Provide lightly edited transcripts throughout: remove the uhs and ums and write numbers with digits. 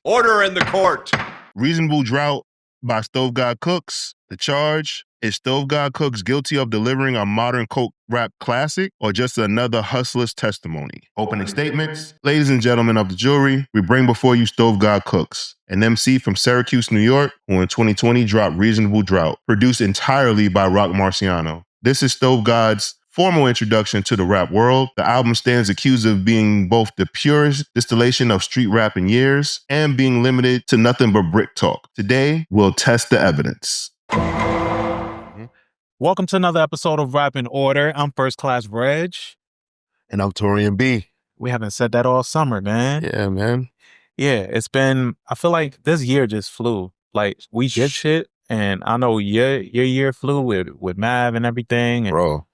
Order in the court. Reasonable Drought by Stove God Cooks. The charge is Stove God Cooks guilty of delivering a modern coke rap classic or just another hustler's testimony? Opening statements. Ladies and gentlemen of the jury, we bring before you Stove God Cooks, an MC from Syracuse, New York, who in 2020 dropped Reasonable Drought, produced entirely by Rock Marciano. This is Stove God's formal introduction to the rap world. The album stands accused of being both the purest distillation of street rap in years and being limited to nothing but brick talk. Today, we'll test the evidence. Welcome to another episode of Rap in Order. I'm First Class Regg. And I'm Taurian B. We haven't said that all summer, man. Yeah, man. Yeah, it's been, I feel like this year just flew. Like, we did shit, and I know your year flew with Mav and everything. And bro,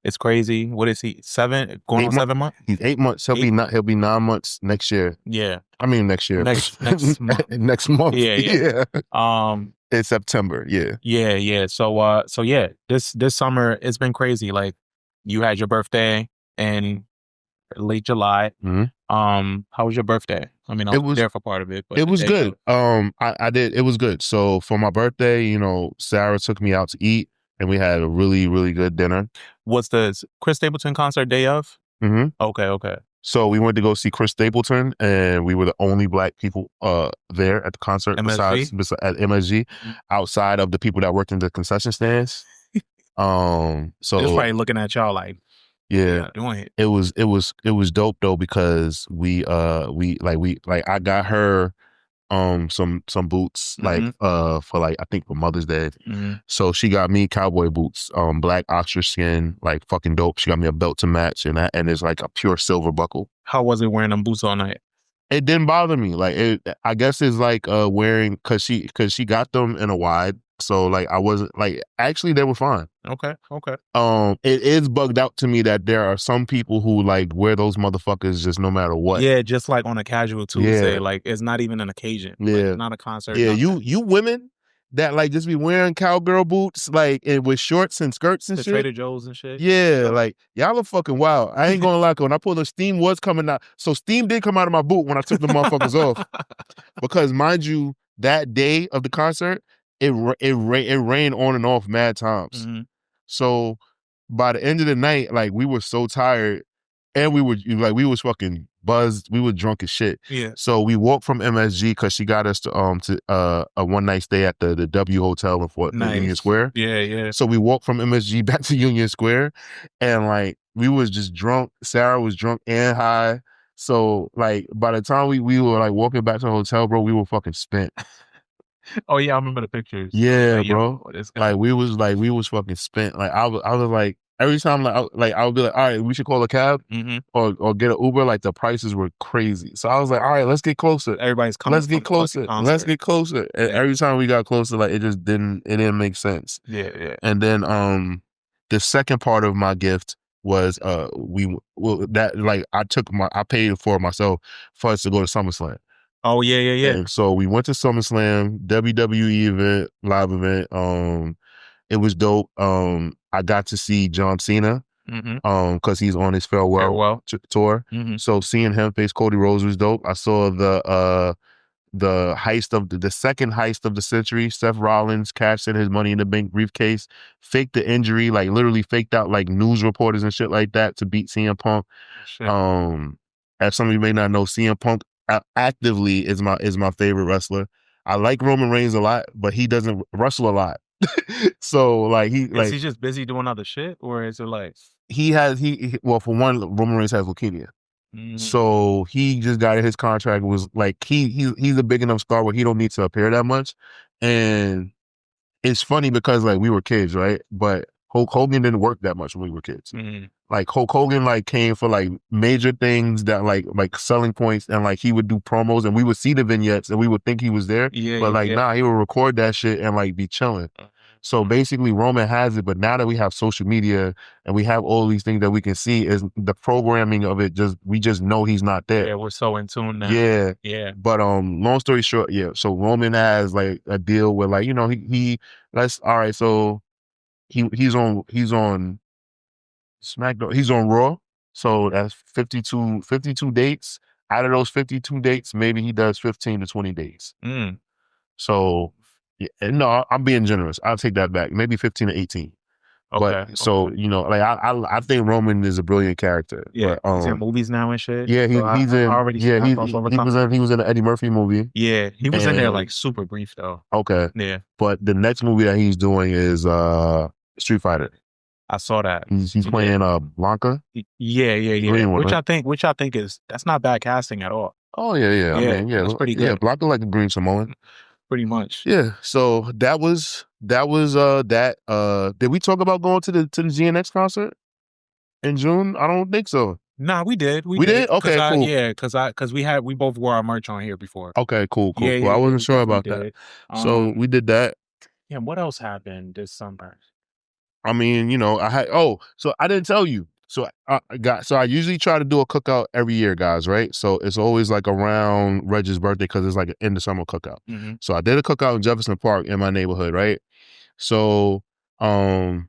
it's crazy. What is he? 7? Going on 7 months? He's 8 months. He'll be 9 months next year. Yeah. I mean next year. Next month. Next month. Yeah. In September. Yeah. Yeah. So yeah, this summer it's been crazy. Like, you had your birthday in late July. Mm-hmm. How was your birthday? I mean, I was there for part of it, but it was good. I did. It was good. So for my birthday, Sarah took me out to eat, and we had a really, really good dinner. Was the Chris Stapleton concert day of? Mm-hmm. Okay. So we went to go see Chris Stapleton, and we were the only black people there at the concert besides at MSG, outside of the people that worked in the concession stands. So just probably looking at y'all like, yeah, doing it. It was dope though, because we I got her some boots for I think for Mother's Day. Mm-hmm. So she got me cowboy boots, black ostrich skin, like fucking dope. She got me a belt to match, and it's like a pure silver buckle. How was it wearing them boots all night? It didn't bother me. I guess it's like wearing, cause she got them in a wide. So I wasn't actually they were fine. Okay. It is bugged out to me that there are some people who wear those motherfuckers just no matter what. Yeah, just like on a casual Tuesday. Like, it's not even an occasion. Yeah. Like, not a concert. Yeah, nothing. you women that just be wearing cowgirl boots and with shorts and skirts and the shit. Trader Joe's and shit. Yeah, y'all are fucking wild. I ain't gonna lie, when I pulled the steam was coming out. So steam did come out of my boot when I took the motherfuckers off. Because mind you, that day of the concert, it rained on and off mad times. Mm-hmm. So by the end of the night, we were so tired, and we was fucking buzzed. We were drunk as shit. Yeah. So we walked from MSG because she got us to a one night stay at the W Hotel in Union Square. Yeah. So we walked from MSG back to Union Square, and we was just drunk. Sarah was drunk and high. So by the time we were walking back to the hotel, bro, we were fucking spent. Oh yeah, I remember the pictures. Yeah, bro. We was fucking spent. I was every time I would be all right, we should call a cab or get an Uber. The prices were crazy. So I was all right, let's get closer. Everybody's coming. Let's get closer. Let's get closer. And every time we got closer, it just didn't make sense. Yeah. And then the second part of my gift was I paid for myself for us to go to SummerSlam. Oh yeah. And so we went to SummerSlam, WWE event, live event. It was dope. I got to see John Cena, because he's on his farewell tour. Mm-hmm. So seeing him face Cody Rhodes was dope. I saw the heist of the second heist of the century. Seth Rollins cashed in his Money in the Bank briefcase, faked the injury, literally faked out news reporters and shit like that to beat CM Punk. Shit. As some of you may not know, CM Punk actively is my favorite wrestler. I like Roman Reigns a lot, but he doesn't wrestle a lot. So is he just busy doing other shit, or is it well, for one, Roman Reigns has leukemia. So he just got his contract. Was he's a big enough star where he don't need to appear that much. And it's funny because we were kids, right? But Hulk Hogan didn't work that much when we were kids. Mm-hmm. Hulk Hogan came for major things that like selling points, and he would do promos, and we would see the vignettes and we would think he was there. Yeah, but nah, he would record that shit and be chilling. So basically Roman has it, but now that we have social media and we have all these things that we can see, is the programming of it we just know he's not there. Yeah, we're so in tune now. Yeah. But long story short, yeah. So Roman has a deal where all right, so he's on SmackDown. He's on Raw. So that's 52 dates. Out of those 52 dates, maybe he does 15 to 20 dates. So, yeah, no, I'm being generous. I'll take that back. Maybe 15 to 18. Okay. But so you know, like I think Roman is a brilliant character. Yeah, but, he's in movies now and shit. Yeah, he's in. Already Yeah, he was in the Eddie Murphy movie. Yeah, he was in there like super brief though. Okay. Yeah. But the next movie that he's doing is Street Fighter. I saw that. He's playing Blanca. Yeah. Which I think is that's not bad casting at all. Oh yeah. I mean, yeah, that's pretty good. Yeah, Blanca like a green Samoan. Pretty much. Yeah. So that was that. Did we talk about going to the GNX concert in June? I don't think so. Nah, we did. We did? Okay, cool. Yeah, because we both wore our merch on here before. Okay, cool. I wasn't sure about that. So we did that. Yeah, what else happened this summer? I mean, you know, so I didn't tell you. So I usually try to do a cookout every year, guys, right? So it's always like around Regg's birthday because it's like an end of summer cookout. So I did a cookout in Jefferson Park in my neighborhood, right? So I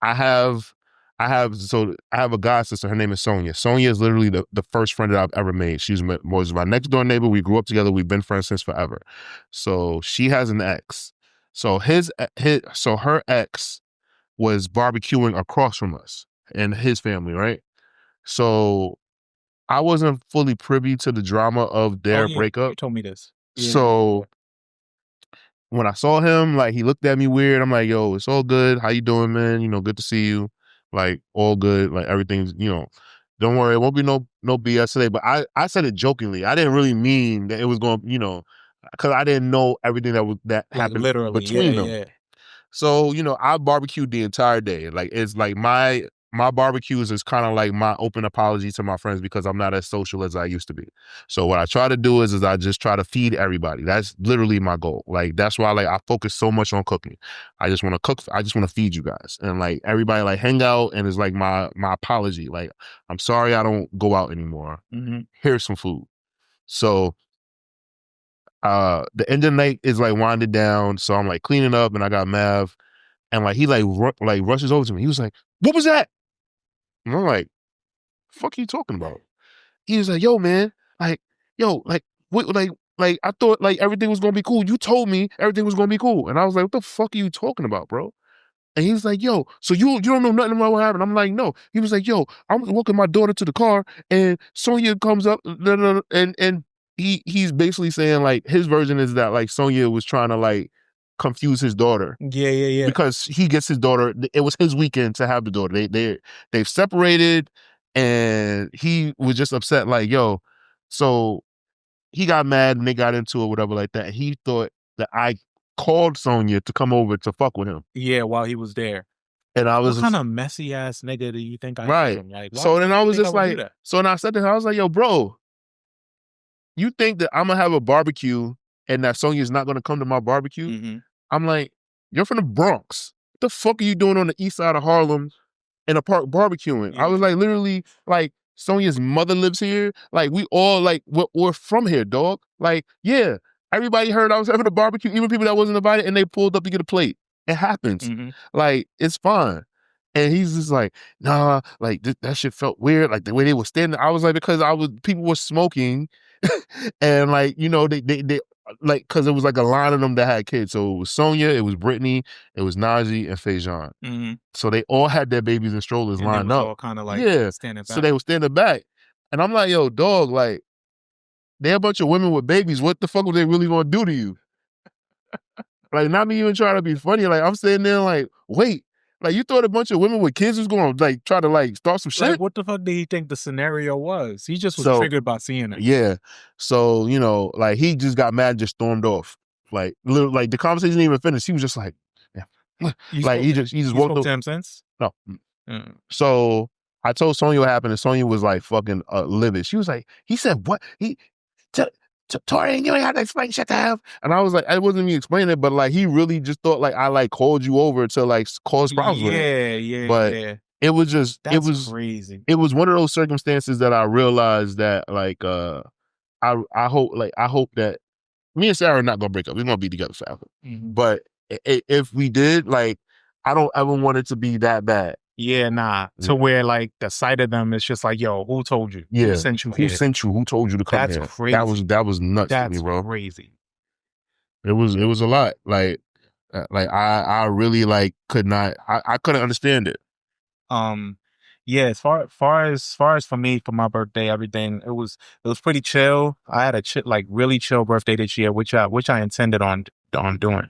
have a god sister. Her name is Sonia. Sonia is literally the first friend that I've ever made. Was my next door neighbor. We grew up together. We've been friends since forever. So she has an ex. So her ex was barbecuing across from us and his family, right? So I wasn't fully privy to the drama of their breakup. You told me this. So when I saw him, like, he looked at me weird. I'm like, yo, it's all good. How you doing, man? You know, good to see you. Like, all good. Like, everything's, you know, don't worry. It won't be no BS today. But I said it jokingly. I didn't really mean that it was going, you know, because I didn't know everything that happened literally between them. Yeah. So, you know, I barbecued the entire day. Like, it's like my barbecues is kind of like my open apology to my friends because I'm not as social as I used to be. So what I try to do is I just try to feed everybody. That's literally my goal. Like, that's why like I focus so much on cooking. I just want to cook. I just want to feed you guys. And like everybody like hang out and it's like my apology. Like, I'm sorry I don't go out anymore. Here's some food. So the end of the night is like winding down. So I'm like cleaning up and I got Mav and like he like rushes over to me. He was like, "What was that?" And I'm like, "Fuck are you talking about?" He was like, "Yo, man, like, what, like I thought like everything was gonna be cool. You told me everything was gonna be cool." And I was like, "What the fuck are you talking about, bro?" And he was like, "Yo, so you don't know nothing about what happened?" I'm like, "No." He was like, "Yo, I'm walking my daughter to the car and Sonia comes up and he's basically saying like his version is that like Sonia was trying to like confuse his daughter. Yeah. Because he gets his daughter. It was his weekend to have the daughter. They've separated, and he was just upset. Like, yo, so he got mad and they got into it, whatever, like that. And he thought that I called Sonia to come over to fuck with him. Yeah, while he was there. And I was what kind of messy ass nigga do you think I right. am? Like, so then I was just like, so then I said to her, I was like, yo, bro, you think that I'm gonna have a barbecue and that Sonia's not gonna come to my barbecue? I'm like, you're from the Bronx. What the fuck are you doing on the east side of Harlem in a park barbecuing? I was like, literally, like, Sonia's mother lives here. Like, we all, like, we're from here, dog. Like, yeah, everybody heard I was having a barbecue, even people that wasn't invited, and they pulled up to get a plate. It happens. Like, it's fine. And he's just like, nah, like, that shit felt weird. Like, the way they were standing. I was like, because people were smoking. And, like, you know, they like, because it was like a line of them that had kids. So it was Sonia, it was Brittany, it was Najee, and Fajon. So they all had their babies in strollers lined up. All kind of like standing back. So they were standing back. And I'm like, yo, dog, like, they're a bunch of women with babies. What the fuck were they really going to do to you? Like, not me even trying to be funny. Like, I'm sitting there like, wait. Like, you thought a bunch of women with kids was going to, like, try to, like, start some shit? Like, what the fuck did he think the scenario was? He just was triggered by seeing it. Yeah. So, you know, like, he just got mad and just stormed off. Like, like the conversation didn't even finish. He was just like, yeah. Like, he just walked spoke to him since? No. So, I told Sonia what happened, and Sonia was, like, fucking livid. She was like, he said, what? Taurian, you ain't have to explain shit to him. And I was like, I wasn't even explaining it, but like he really just thought like I like called you over to like cause problems with him. Yeah. But it was just That's it was crazy. It was one of those circumstances that I realized that like I hope that me and Sarah are not gonna break up. We're gonna be together forever. But if we did, like, I don't ever want it to be that bad. Yeah, nah. To where like the sight of them is just like, yo, who told you? Yeah. Who sent you Who here? sent you? Who told you to come That's here? crazy. That was nuts to me, That's bro. crazy. It was a lot. Like I really like could not. I couldn't understand it. Yeah, as far as for me for my birthday, everything it was pretty chill. I had a like really chill birthday this year, which I intended on doing.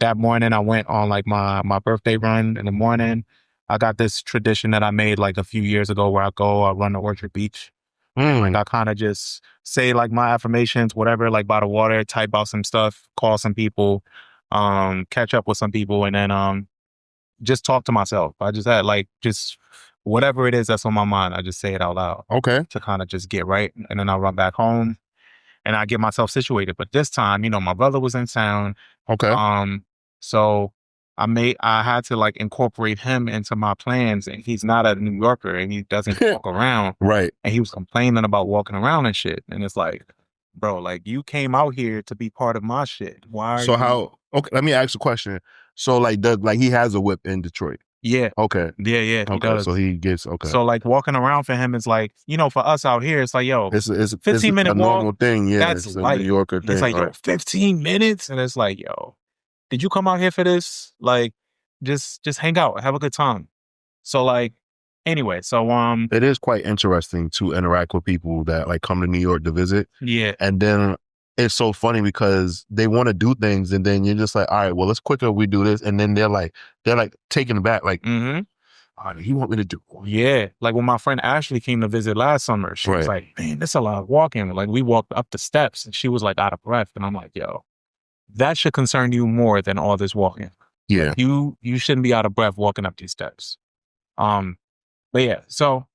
That morning I went on like my birthday run in the morning. I got this tradition that I made like a few years ago where I run to Orchard Beach. Like I kind of just say like my affirmations, whatever, like by the water, type out some stuff, call some people, catch up with some people, and then just talk to myself. I just had like just whatever it is that's on my mind, I just say it out loud. Okay. To kind of just get right. And then I run back home and I get myself situated. But this time, my brother was in town. Okay. So I had to like incorporate him into my plans, and he's not a New Yorker and he doesn't walk around. Right. And he was complaining about walking around and shit. And it's like, bro, like you came out here to be part of my shit. Why? Okay, let me ask a question. So like he has a whip in Detroit? Yeah. Okay. Yeah, he does. So he gets So like walking around for him is like, for us out here, it's like, yo, it's 15-minute a normal walk, thing. Yeah, that's it's a light. New Yorker thing. It's like, right? yo, 15 minutes, and it's like, yo, did you come out here for this? Like, just hang out, have a good time. So like, anyway, so it is quite interesting to interact with people that like come to New York to visit. Yeah, and then it's so funny because they want to do things, and then you're just like, all right, well, let's quicker we do this, and then they're like taken aback, like, oh, you want me to do? Yeah, like when my friend Ashley came to visit last summer, she was like, man, that's a lot of walking. Like we walked up the steps, and she was like out of breath, and I'm like, yo, that should concern you more than all this walking. Yeah, you shouldn't be out of breath walking up these steps. But yeah, so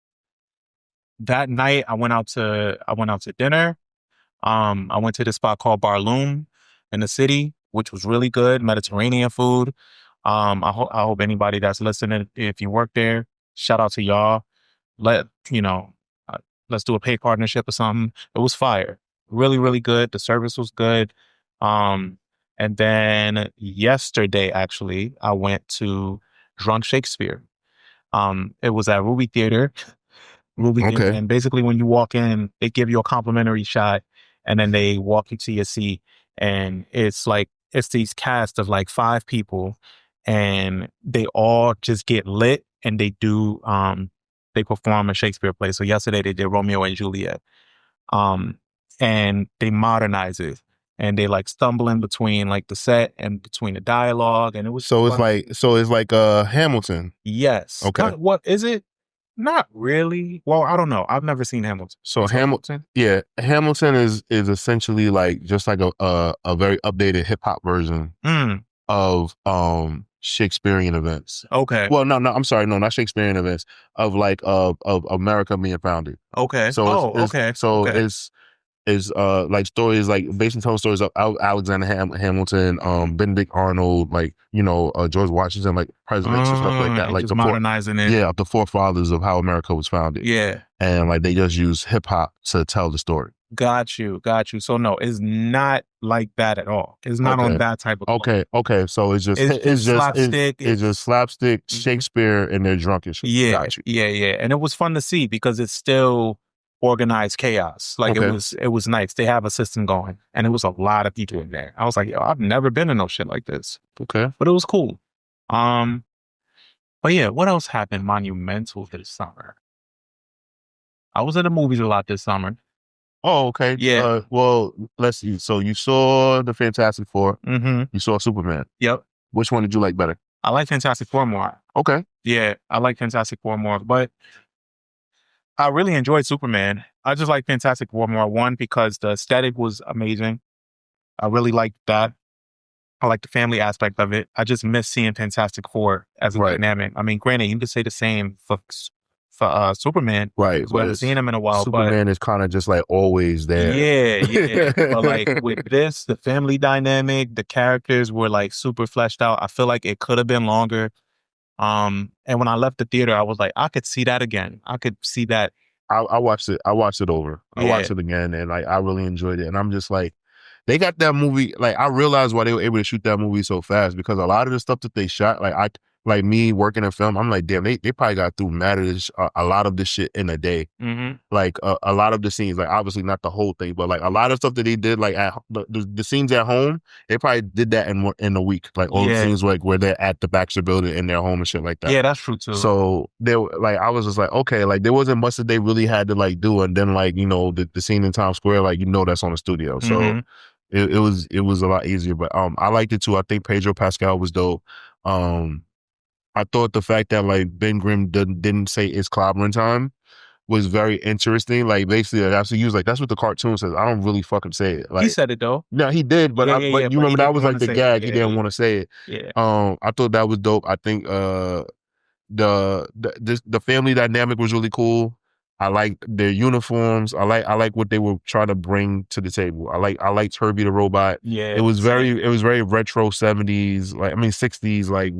that night I went out to dinner. I went to this spot called Barloom in the city, which was really good, Mediterranean food. I hope anybody that's listening, if you work there, shout out to y'all. Let's do a pay partnership or something. It was fire. Really, really good. The service was good. And then yesterday, actually, I went to Drunk Shakespeare. It was at Ruby Theater. Okay. And basically when you walk in, they give you a complimentary shot, and then they walk you to your seat. And it's these cast of like 5 people, and they all just get lit, and they do, they perform a Shakespeare play. So yesterday they did Romeo and Juliet. And they modernize it, and they like stumble in between like the set and between the dialogue. And it was so it's like Hamilton. Yes. Okay. What is it? Not really. Well, I don't know. I've never seen Hamilton. So Hamilton, yeah, Hamilton is essentially like just like a very updated hip hop version of Shakespearean events. Okay. Well, no, I'm sorry, no, not Shakespearean events of like of America being founded. Okay. So okay. It's like stories like based on telling stories of Alexander Hamilton, Benedict Arnold, like George Washington, like presidents and stuff like that, like just modernizing it. Yeah, the forefathers of how America was founded. Yeah, and like they just use hip hop to tell the story. Got you. So no, it's not like that at all. It's not on that type of. Okay. So it's just slapstick. It's just slapstick Shakespeare, and they're drunk and shit. Yeah, Got you. Yeah. And it was fun to see because it's still organized chaos. Like it was nice. They have a system going, and it was a lot of people in there. I was like, yo, I've never been in no shit like this. Okay, but it was cool. But yeah, what else happened monumental this summer? I was in the movies a lot this summer. Oh, okay. Yeah. Well, let's see. So you saw the Fantastic Four. Mm-hmm. You saw Superman. Yep. Which one did you like better? I like Fantastic Four more. Okay. Yeah, I like Fantastic Four more, but I really enjoyed Superman. I just like Fantastic Four more. One, because the aesthetic was amazing. I really liked that. I like the family aspect of it. I just miss seeing Fantastic Four as a dynamic. I mean, granted, you could say the same for Superman. Right. We haven't seen him in a while. Superman is kind of just like always there. Yeah. But like with this, the family dynamic, the characters were like super fleshed out. I feel like it could have been longer. And when I left the theater, I was like, I could see that again. I could see that. I watched it. I watched it over. I watched it again, and like I really enjoyed it. And I'm just like, they got that movie. Like I realized why they were able to shoot that movie so fast, because a lot of the stuff that they shot, like like me working in film, I'm like, damn, they probably got through a lot of this shit in a day. Mm-hmm. Like a lot of the scenes, like obviously not the whole thing, but like a lot of stuff that they did, like at the scenes at home, they probably did that in a week. Like all the scenes like where they're at the Baxter Building in their home and shit like that. Yeah, that's true too. So they like, I was just like, okay, like there wasn't much that they really had to like do, and then like the scene in Times Square, like that's on the studio, so it was a lot easier. But I liked it too. I think Pedro Pascal was dope. I thought the fact that like Ben Grimm didn't say it's clobbering time was very interesting. Like basically, that's what the cartoon says. I don't really fucking say it. Like he said it though. No, he did, but but you remember that was like the gag. He didn't want to say it. Yeah. I thought that was dope. I think the family dynamic was really cool. I like their uniforms. I like what they were trying to bring to the table. I liked Herbie the robot. Yeah. It was very retro 70s, like I mean 60s, like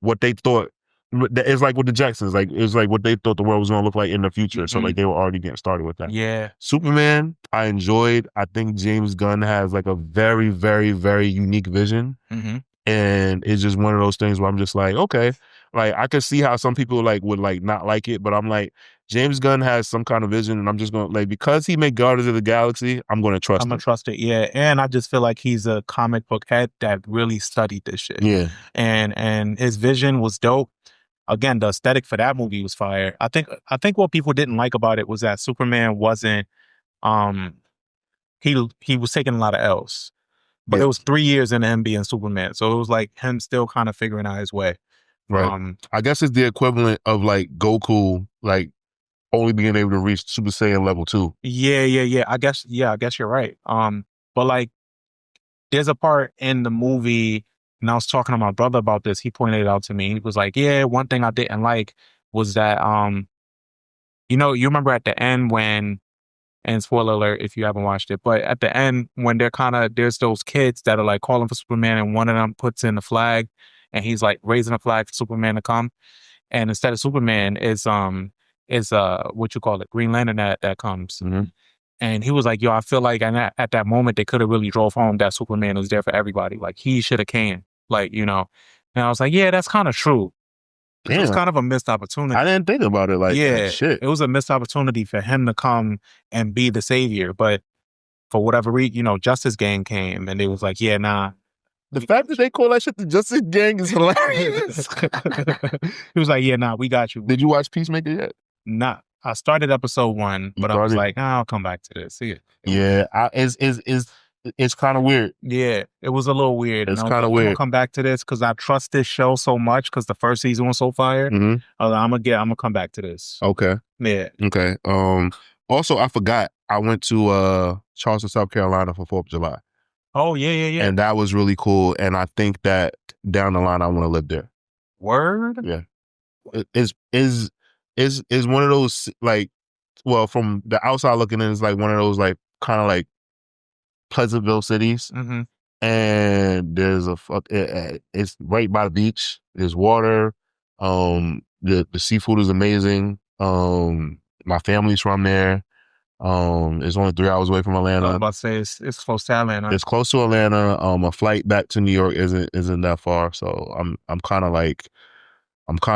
what they thought. It's like with the Jacksons, like it was like what they thought the world was gonna look like in the future. So like they were already getting started with that. Yeah. Superman, I enjoyed. I think James Gunn has like a very, very, very unique vision. And it's just one of those things where I'm just like, okay, like I could see how some people like would like not like it, but I'm like, James Gunn has some kind of vision, and I'm just gonna like, because he made Guardians of the Galaxy, I'm gonna trust him. I'm gonna trust it, yeah. And I just feel like he's a comic book head that really studied this shit. Yeah. And his vision was dope. Again, the aesthetic for that movie was fire. I think what people didn't like about it was that Superman wasn't he was taking a lot of L's. But it was 3 years into him being Superman. So it was like him still kind of figuring out his way. Right. I guess it's the equivalent of like Goku, like only being able to reach Super Saiyan level 2. Yeah. I guess you're right. But like there's a part in the movie, and I was talking to my brother about this. He pointed it out to me. He was like, yeah, one thing I didn't like was that you remember at the end when, and spoiler alert if you haven't watched it, but at the end when there's those kids that are like calling for Superman, and one of them puts in the flag and he's like raising a flag for Superman to come, and instead of Superman is what you call it, Green Lantern that comes. And he was like, yo, I feel like at that moment they could have really drove home that Superman was there for everybody. Like he should have came, like, and I was like, yeah, that's kind of true. It was kind of a missed opportunity. I didn't think about it like that. Shit. It was a missed opportunity for him to come and be the savior. But for whatever reason, Justice Gang came and they was like, yeah, nah. The fact that they call that shit the Justice Gang is hilarious. He was like, yeah, nah, we got you. Did you watch Peacemaker yet? Nah. I started episode 1, but I was like, I'll come back to this. See it. Yeah, it's kind of weird. Yeah, it was a little weird. It's kind of weird. I'm gonna come back to this because I trust this show so much because the first season was so fire. I'm gonna come back to this. Okay. Yeah. Okay. Also, I forgot I went to Charleston, South Carolina for 4th of July. Oh yeah. And that was really cool. And I think that down the line I want to live there. Word. Yeah. Is one of those like, well, from the outside looking in, it's like one of those like kind of like Pleasantville cities, and there's it's right by the beach. There's water. The seafood is amazing. My family's from there. It's only 3 hours away from Atlanta. I was about to say it's close to Atlanta. It's close to Atlanta. A flight back to New York isn't that far. So I'm kind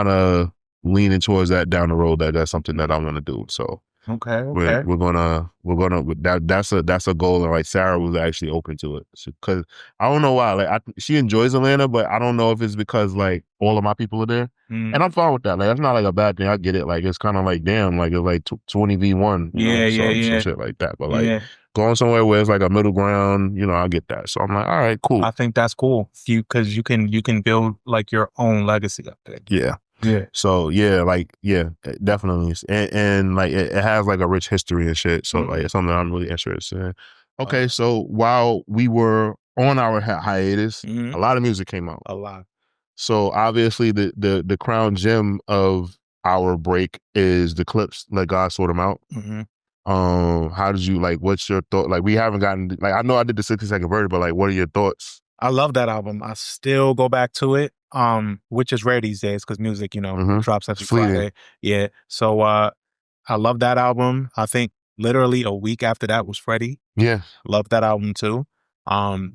of leaning towards that down the road. That's something that I'm gonna do. So okay. We're gonna that's a goal, and like Sarah was actually open to it because I don't know why, like she enjoys Atlanta, but I don't know if it's because like all of my people are there, and I'm fine with that. Like that's not like a bad thing. I get it. Like it's kind of like damn, like it's like 20v1, some shit like that. But like going somewhere where it's like a middle ground, I get that. So I'm like, all right, cool. I think that's cool. Because you can build like your own legacy up there. Yeah. Yeah. So definitely, and like it has like a rich history and shit. So like it's something I'm really interested in. Okay, so while we were on our hiatus, a lot of music came out. A lot. So obviously the crown gem of our break is the Clips Let God Sort Them Out. How did you like? What's your thought? Like we haven't gotten like I know I did the 60-second version, but like what are your thoughts? I love that album. I still go back to it. Which is rare these days because music, drops every Friday. Yeah. So I love that album. I think literally a week after that was Freddie. Yeah. Love that album too.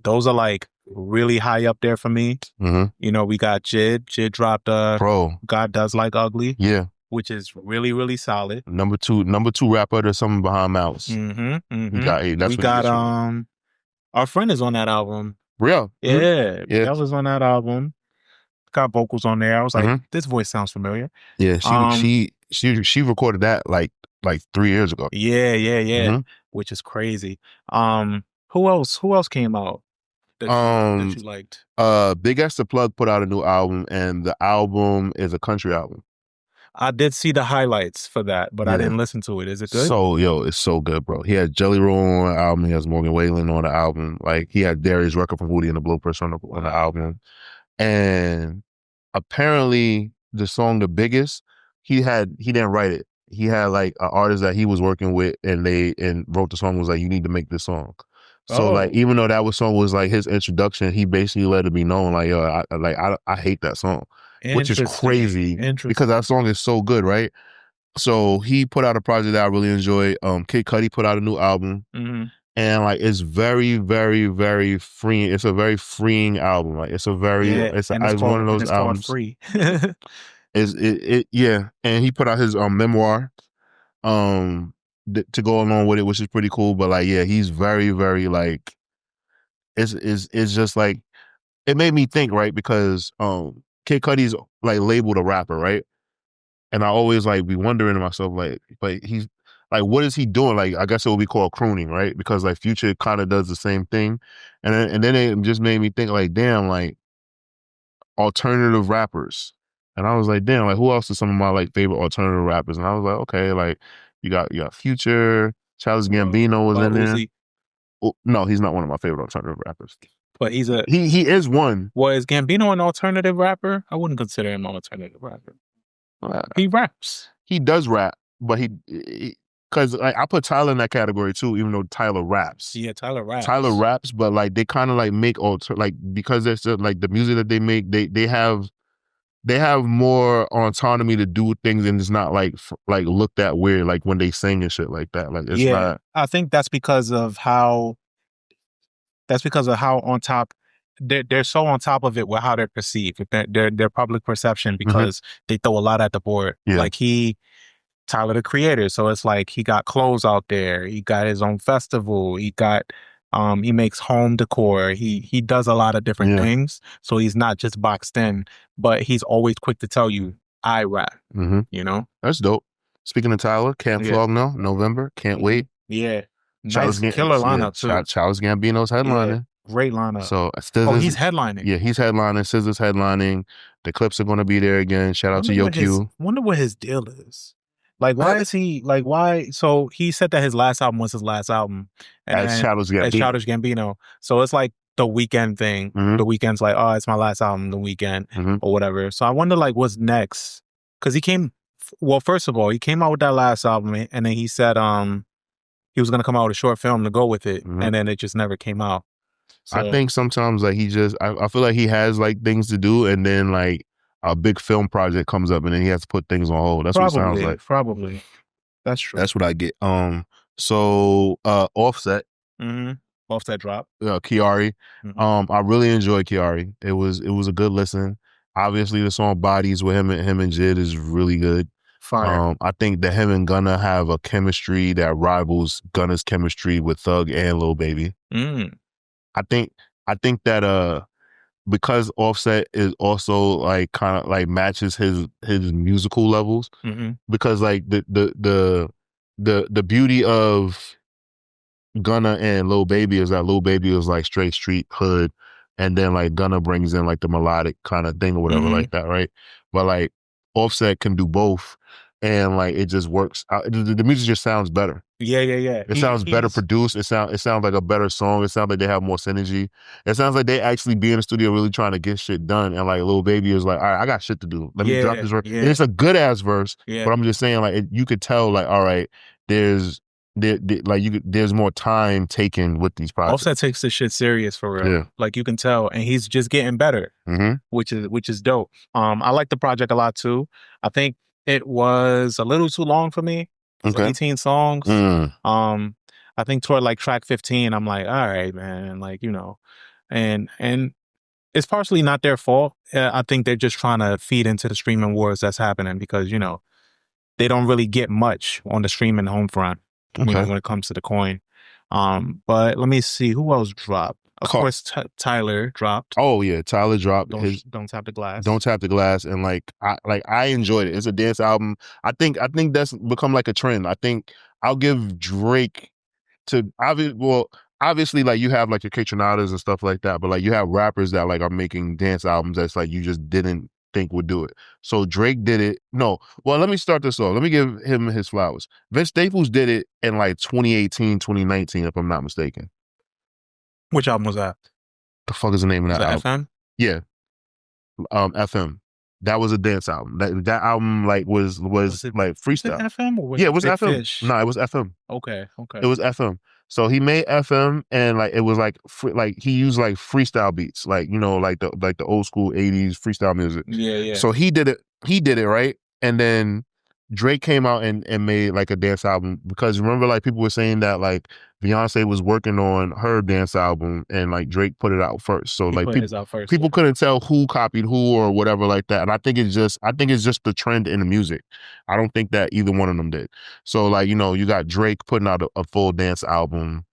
Those are like really high up there for me. You know, we got Jid. Jid dropped Bro. God Does Like Ugly. Yeah. Which is really, really solid. Number two rapper, there's something behind Malice. We That's got our friend is on that album. Real. Yeah. That was on that album. Got vocals on there. I was like, this voice sounds familiar. Yeah, she recorded that like 3 years ago. Yeah. Which is crazy. Who else came out that you liked? Big S the Plug put out a new album, and the album is a country album. I did see the highlights for that, but I didn't listen to it. Is it good? So, it's so good, bro. He had Jelly Roll on the album. He has Morgan Whalen on the album. Like, he had Darius Rucker from Hootie and the Blowprints on the album. And apparently, the song The Biggest, he didn't write it. He had like an artist that he was working with, and wrote the song, was like, you need to make this song. So like, even though that song was like his introduction, he basically let it be known, like, yo, I hate that song. Which is crazy because that song is so good, right? So he put out a project that I really enjoy. Kid Cudi put out a new album, and like it's very, very, very freeing. It's a very freeing album. Like it's a very, it's one of those albums. Free. And he put out his memoir, to go along with it, which is pretty cool. But like, he's very, very like, it's just like, it made me think, right? Because Kid Cudi's like labeled a rapper, right? And I always like be wondering to myself, like, but he's like, what is he doing? Like, I guess it would be called crooning, right? Because like Future kind of does the same thing. And then it just made me think, like, damn, like alternative rappers. And I was like, damn, like who else is some of my like favorite alternative rappers? And I was like, okay, like you got Future, Childish Gambino was in there. Oh, no, he's not one of my favorite alternative rappers. But he is one. Well, is Gambino an alternative rapper? I wouldn't consider him an alternative rapper. He raps. He does rap, but because like I put Tyler in that category too, even though Tyler raps. Yeah, Tyler raps. Tyler raps, but like they kind of like make because there's like the music that they make, they have more autonomy to do things, and it's not like looked at weird like when they sing and shit like that. Like it's not. I think that's because of how on top they're so on top of it with how they're perceived, their public perception, because they throw a lot at the board. Like Tyler the Creator, so it's like he got clothes out there, he got his own festival, he got he makes home decor, he does a lot of different things, so he's not just boxed in, but he's always quick to tell you, I rap. You know, that's dope. Speaking of Tyler, Can't Flog No, November, can't wait. Nice killer lineup too. Childish Gambino's headlining. Great lineup. So he's headlining. Yeah, he's headlining. SZA's headlining. The Clips are going to be there again. Shout out to Yo Q. Wonder what his deal is. Like, why is he like? Why? So he said that his last album was his last album. As Childish Gambino. So it's like the Weeknd thing. The Weeknd's like, oh, it's my last album, The Weeknd, or whatever. So I wonder like what's next, because he came. Well, first of all, he came out with that last album, and then he said he was going to come out with a short film to go with it, and then it just never came out. So, I think sometimes like he just, I feel like he has like things to do, and then like a big film project comes up, and then he has to put things on hold. That's what it sounds like. Probably. That's true. That's what I get. So Offset. Offset drop. Kiari. I really enjoyed Kiari. It was a good listen. Obviously, the song Bodies with him and Jid is really good. Fire. I think that him and Gunna have a chemistry that rivals Gunna's chemistry with Thug and Lil Baby. I think that because Offset is also like kind of like matches his musical levels, because like the beauty of Gunna and Lil Baby is that Lil Baby is like straight street hood, and then like Gunna brings in like the melodic kind of thing or whatever like that, right? But like Offset can do both, and like it just works. The music just sounds better. Yeah. It sounds better produced. It sounds like a better song. It sounds like they have more synergy. It sounds like they actually be in the studio really trying to get shit done. And like Lil Baby is like, all right, I got shit to do. Let me drop this verse. And it's a good ass verse, but I'm just saying like you could tell like, all right, there's more time taken with these projects. Offset takes this shit serious for real. Yeah. Like you can tell, and he's just getting better, which is dope. I like the project a lot too. I think it was a little too long for me. It's 18 songs. I think toward like track 15, I'm like, all right, man, like, you know. and it's partially not their fault. I think they're just trying to feed into the streaming wars that's happening because they don't really get much on the streaming home front. Okay. When it comes to the coin. But let me see who else dropped. Of course, Tyler dropped. Oh yeah, Tyler dropped Don't Tap the Glass. Don't Tap the Glass, and I enjoyed it. It's a dance album. I think that's become like a trend. I think I'll give Drake to obviously like you have like your K-Tronadas and stuff like that, but like you have rappers that like are making dance albums that's like you just didn't think would do it. So Drake did it. No, well, let me start this off. Let me give him his flowers. Vince Staples did it in like 2018, 2019, if I'm not mistaken. Which album was that? The fuck is the name of that album? FM? Yeah. FM. That was a dance album. That album like was like freestyle. Was it FM or was it was Big FM. Fish? No, it was FM. Okay. It was FM. So he made FM and like it was like he used like freestyle beats, like like the old school 80s freestyle music. Yeah. So he did it right, and then Drake came out and made like a dance album because remember like people were saying that like Beyonce was working on her dance album and like Drake put it out first. So like people couldn't tell who copied who or whatever like that. And I think it's just the trend in the music. I don't think that either one of them did. So like, you got Drake putting out a full dance album.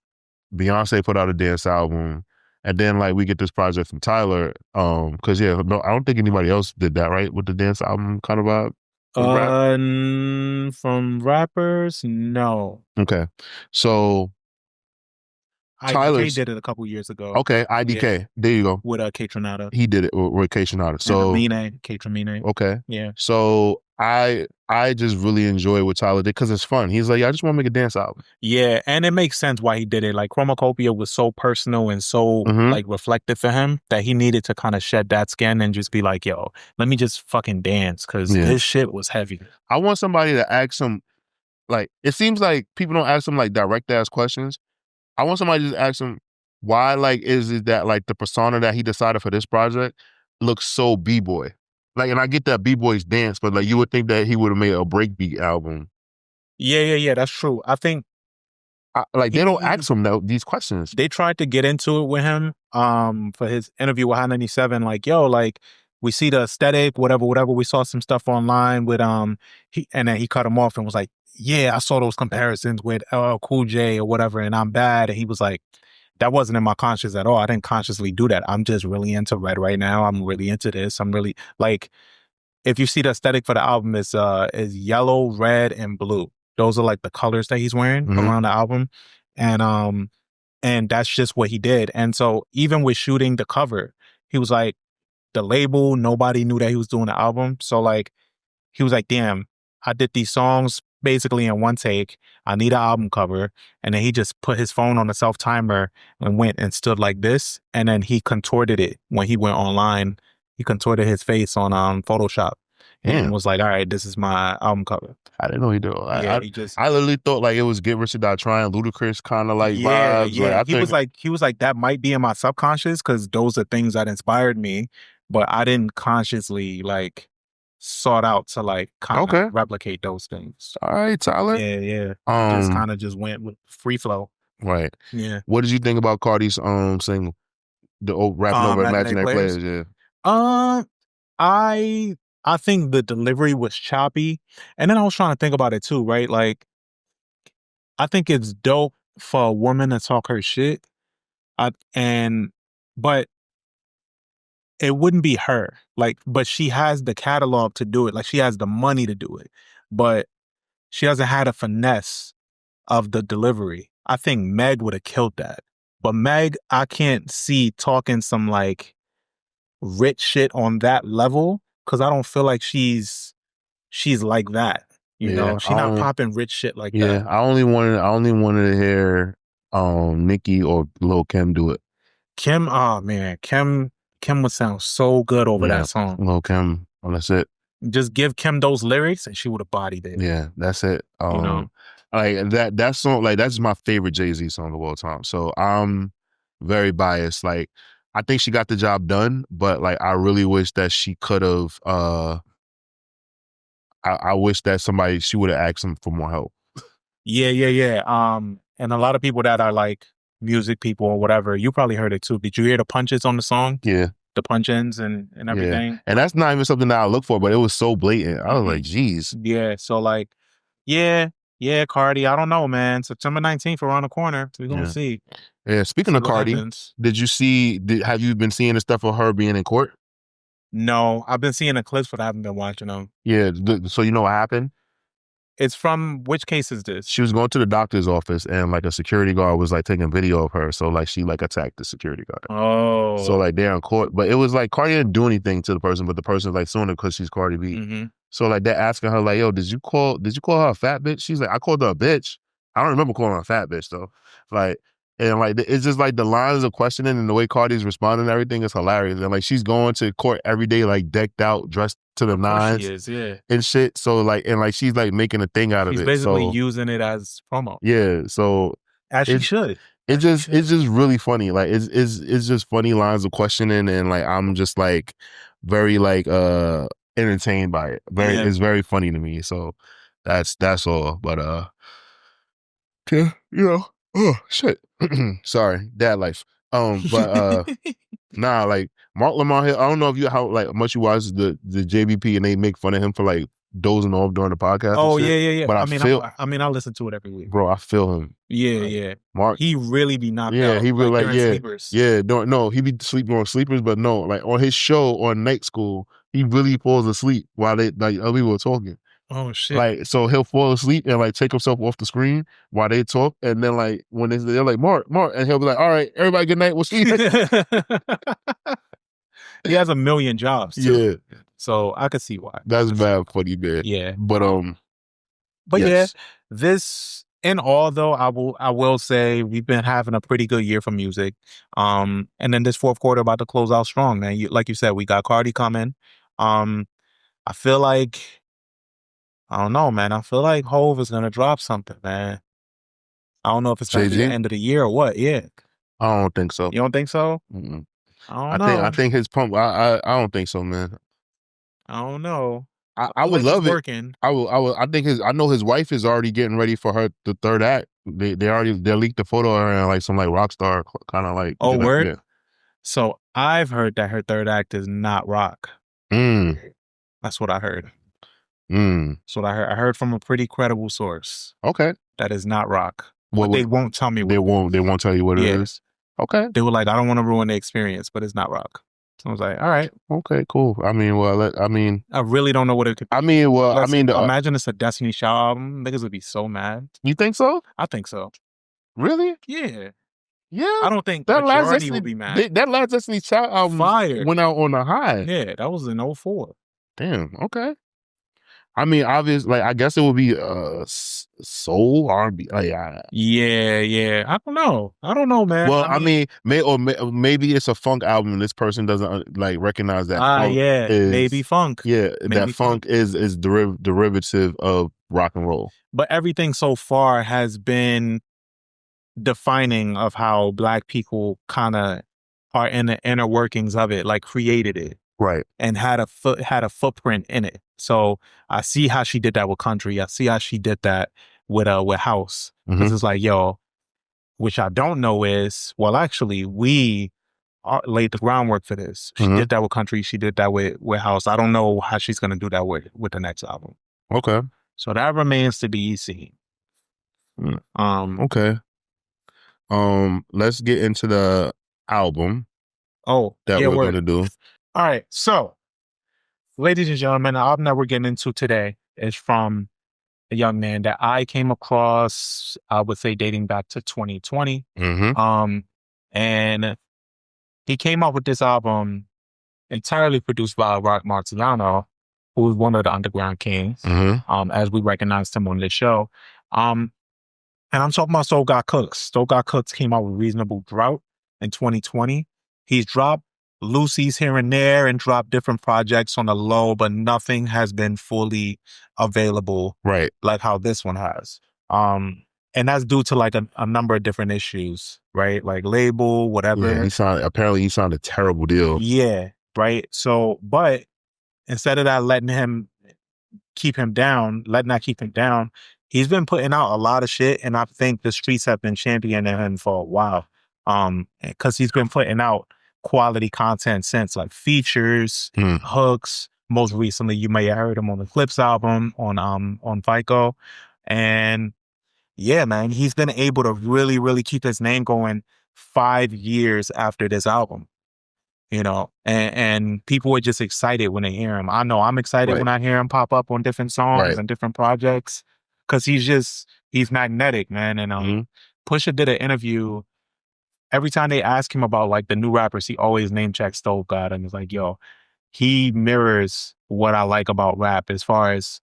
Beyonce put out a dance album. And then like we get this project from Tyler. Cause I don't think anybody else did that, right? With the dance album kind of vibe. From rappers, no. Okay. So IDK did it a couple years ago. Okay, IDK. Yeah. There you go. With K-Tronada. He did it with K-Tronada. So K-Tronada. Okay. Yeah. So I just really enjoy what Tyler did because it's fun. He's like, I just want to make a dance album. Yeah, and it makes sense why he did it. Like Chromacopia was so personal and so like reflective for him that he needed to kind of shed that skin and just be like, yo, let me just fucking dance because his shit was heavy. I want somebody to ask him, like, it seems like people don't ask him like direct ass questions. I want somebody to just ask him, why like is it that like the persona that he decided for this project looks so b-boy? Like, and I get that b-boys dance, but like you would think that he would have made a breakbeat album. Yeah, that's true. I think they don't ask him these questions. They tried to get into it with him for his interview with High 97, like, yo, like we see the aesthetic, whatever. We saw some stuff online with and then he cut him off and was like, yeah, I saw those comparisons with LL Cool J or whatever, and I'm bad. And he was like, that wasn't in my conscious at all. I didn't consciously do that. I'm just really into Red right now. I'm really into this. I'm really like, if you see the aesthetic for the album is yellow, red, and blue. Those are like the colors that he's wearing around the album. And that's just what he did. And so even with shooting the cover, he was like, the label, nobody knew that he was doing the album. So like, he was like, damn, I did these songs basically in one take. I need an album cover. And then he just put his phone on a self-timer and went and stood like this. And then he contorted it when he went online. He contorted his face on Photoshop. And was like, all right, this is my album cover. I didn't know he did. I literally thought like it was Get Rich or Die Trying, Ludacris kind of like vibes. Yeah. Like, he was like, that might be in my subconscious because those are things that inspired me, but I didn't consciously like sought out to like kind of replicate those things. All right, Tyler. Yeah. Just kind of just went with free flow. Right. Yeah. What did you think about Cardi's single, the old rapping over Imaginary Players? Yeah. I think the delivery was choppy. And then I was trying to think about it too, right? Like, I think it's dope for a woman to talk her shit. But it wouldn't be her. Like, but she has the catalog to do it. Like, she has the money to do it. But she doesn't have the finesse of the delivery. I think Meg would have killed that. But Meg, I can't see talking some like rich shit on that level. Because I don't feel like she's like that, you know. She's not popping rich shit like that. Yeah, I only wanted to hear Nicki or Lil' Kim do it. Kim, oh man, Kim would sound so good over that song. Lil' Kim, that's it. Just give Kim those lyrics and she would have bodied it. Yeah, that's it. Like that song, like that's my favorite Jay-Z song of all time. So I'm very biased. Like, I think she got the job done, but like I really wish that she could have. I wish that she would have asked him for more help. Yeah. And a lot of people that are like music people or whatever, you probably heard it too. Did you hear the punches on the song? Yeah. The punch-ins and everything? Yeah. And that's not even something that I look for, but it was so blatant. I was like, geez. Yeah. So like, yeah, Cardi. I don't know, man. September 19th around the corner. We're gonna see. Yeah. Speaking of Cardi, have you been seeing the stuff of her being in court? No, I've been seeing the clips, but I haven't been watching them. Yeah. So you know what happened? It's from which case is this? She was going to the doctor's office and like a security guard was like taking video of her. So like she like attacked the security guard. Oh. So like they're in court. But it was like Cardi didn't do anything to the person, but the person's like suing her because she's Cardi B. Mm-hmm. So like they're asking her like, yo, did you call her a fat bitch? She's like, I called her a bitch. I don't remember calling her a fat bitch though. Like, and like it's just like the lines of questioning and the way Cardi's responding and everything is hilarious. And like she's going to court every day like decked out, dressed to the nines. She is, yeah. And shit. So like and like she's like making a thing out of it. She's basically using it as promo. Yeah. So as she should. It's just really funny. Like it's just funny lines of questioning and like I'm just like very like entertained by it. It's very funny to me. So that's all. But yeah, you know. Oh shit. Sorry, dad life. But nah, like Mark Lamar Hill, I don't know if how like much you watch the JBP and they make fun of him for like dozing off during the podcast. Oh yeah. But I listen to it every week. Bro, I feel him. Yeah. Mark, he really be knocked out. Yeah, he really like sleepers. Yeah, he be sleeping on sleepers, but no, like on his show on Night School, he really falls asleep while they like other people are talking. Oh shit! Like so he'll fall asleep and like take himself off the screen while they talk, and then like when they're like Mark, and he'll be like, all right, everybody, good night. We'll see you. He has a million jobs too. Yeah, so I could see why. That's bad funny, man. Yeah, but yes. This in all though, I will say we've been having a pretty good year for music. And then this fourth quarter about to close out strong, man. Like you said, we got Cardi coming. I feel like. I don't know, man. I feel like Hov is gonna drop something, man. I don't know if it's gonna be the end of the year or what. Yeah, I don't think so. You don't think so? Mm-mm. I don't know. I think his pump. I don't think so, man. I don't know. I would love it. Working. I know his wife is already getting ready for the third act. They leaked the photo of her in like some like rock star kind of like. Oh, word. Yeah. So I've heard that her third act is not rock. That's what I heard. So I heard from a pretty credible source. Okay. That is not rock. But they won't tell me. They won't tell you what it is. Okay. They were like, I don't want to ruin the experience, but it's not rock. So I was like, all right. Okay, cool. I mean, I really don't know what it could be. Imagine it's a Destiny Child album. Niggas would be so mad. You think so? I think so. Really? Yeah. Yeah. I don't think that majority will be mad. That last Destiny Child album went out on a high. Yeah, that was in 2004. Damn. Okay. I mean, obviously, like I guess it would be soul R&B. Yeah. I don't know, man. Well, maybe it's a funk album. And this person doesn't like recognize that. Funk maybe funk. Yeah, maybe that funk is derivative of rock and roll. But everything so far has been defining of how Black people kind of are in the inner workings of it, like created it. Right. And had a footprint in it. So I see how she did that with country. I see how she did that with house. Because it's like, yo, which I don't know is, well, actually, we laid the groundwork for this. She did that with country. She did that with house. I don't know how she's going to do that with the next album. Okay. So that remains to be seen. Okay. Let's get into the album. That we're going to do. All right, so, ladies and gentlemen, the album that we're getting into today is from a young man that I came across, I would say, dating back to 2020. And he came out with this album entirely produced by Rock Marciano, who is one of the underground kings, as we recognized him on this show. And I'm talking about Soul God Cooks. Soul God Cooks came out with Reasonable Drought in 2020. He's dropped Lucy's here and there and dropped different projects on the low, but nothing has been fully available. Right. Like how this one has. And that's due to like a number of different issues, right? Like label, whatever. Yeah, apparently he signed a terrible deal. Yeah. Right. So, but instead of that letting that keep him down, he's been putting out a lot of shit. And I think the streets have been championing him for a while. Because he's been putting out quality content since, like features, hooks. Most recently, you may have heard him on the Clips album on FICO, and yeah, man, he's been able to really, really keep his name going 5 years after this album. You know, and people are just excited when they hear him. I know I'm excited when I hear him pop up on different songs and different projects because he's magnetic, man. And Pusha did an interview. Every time they ask him about like the new rappers, he always name checks Stove God and he's like, yo, he mirrors what I like about rap as far as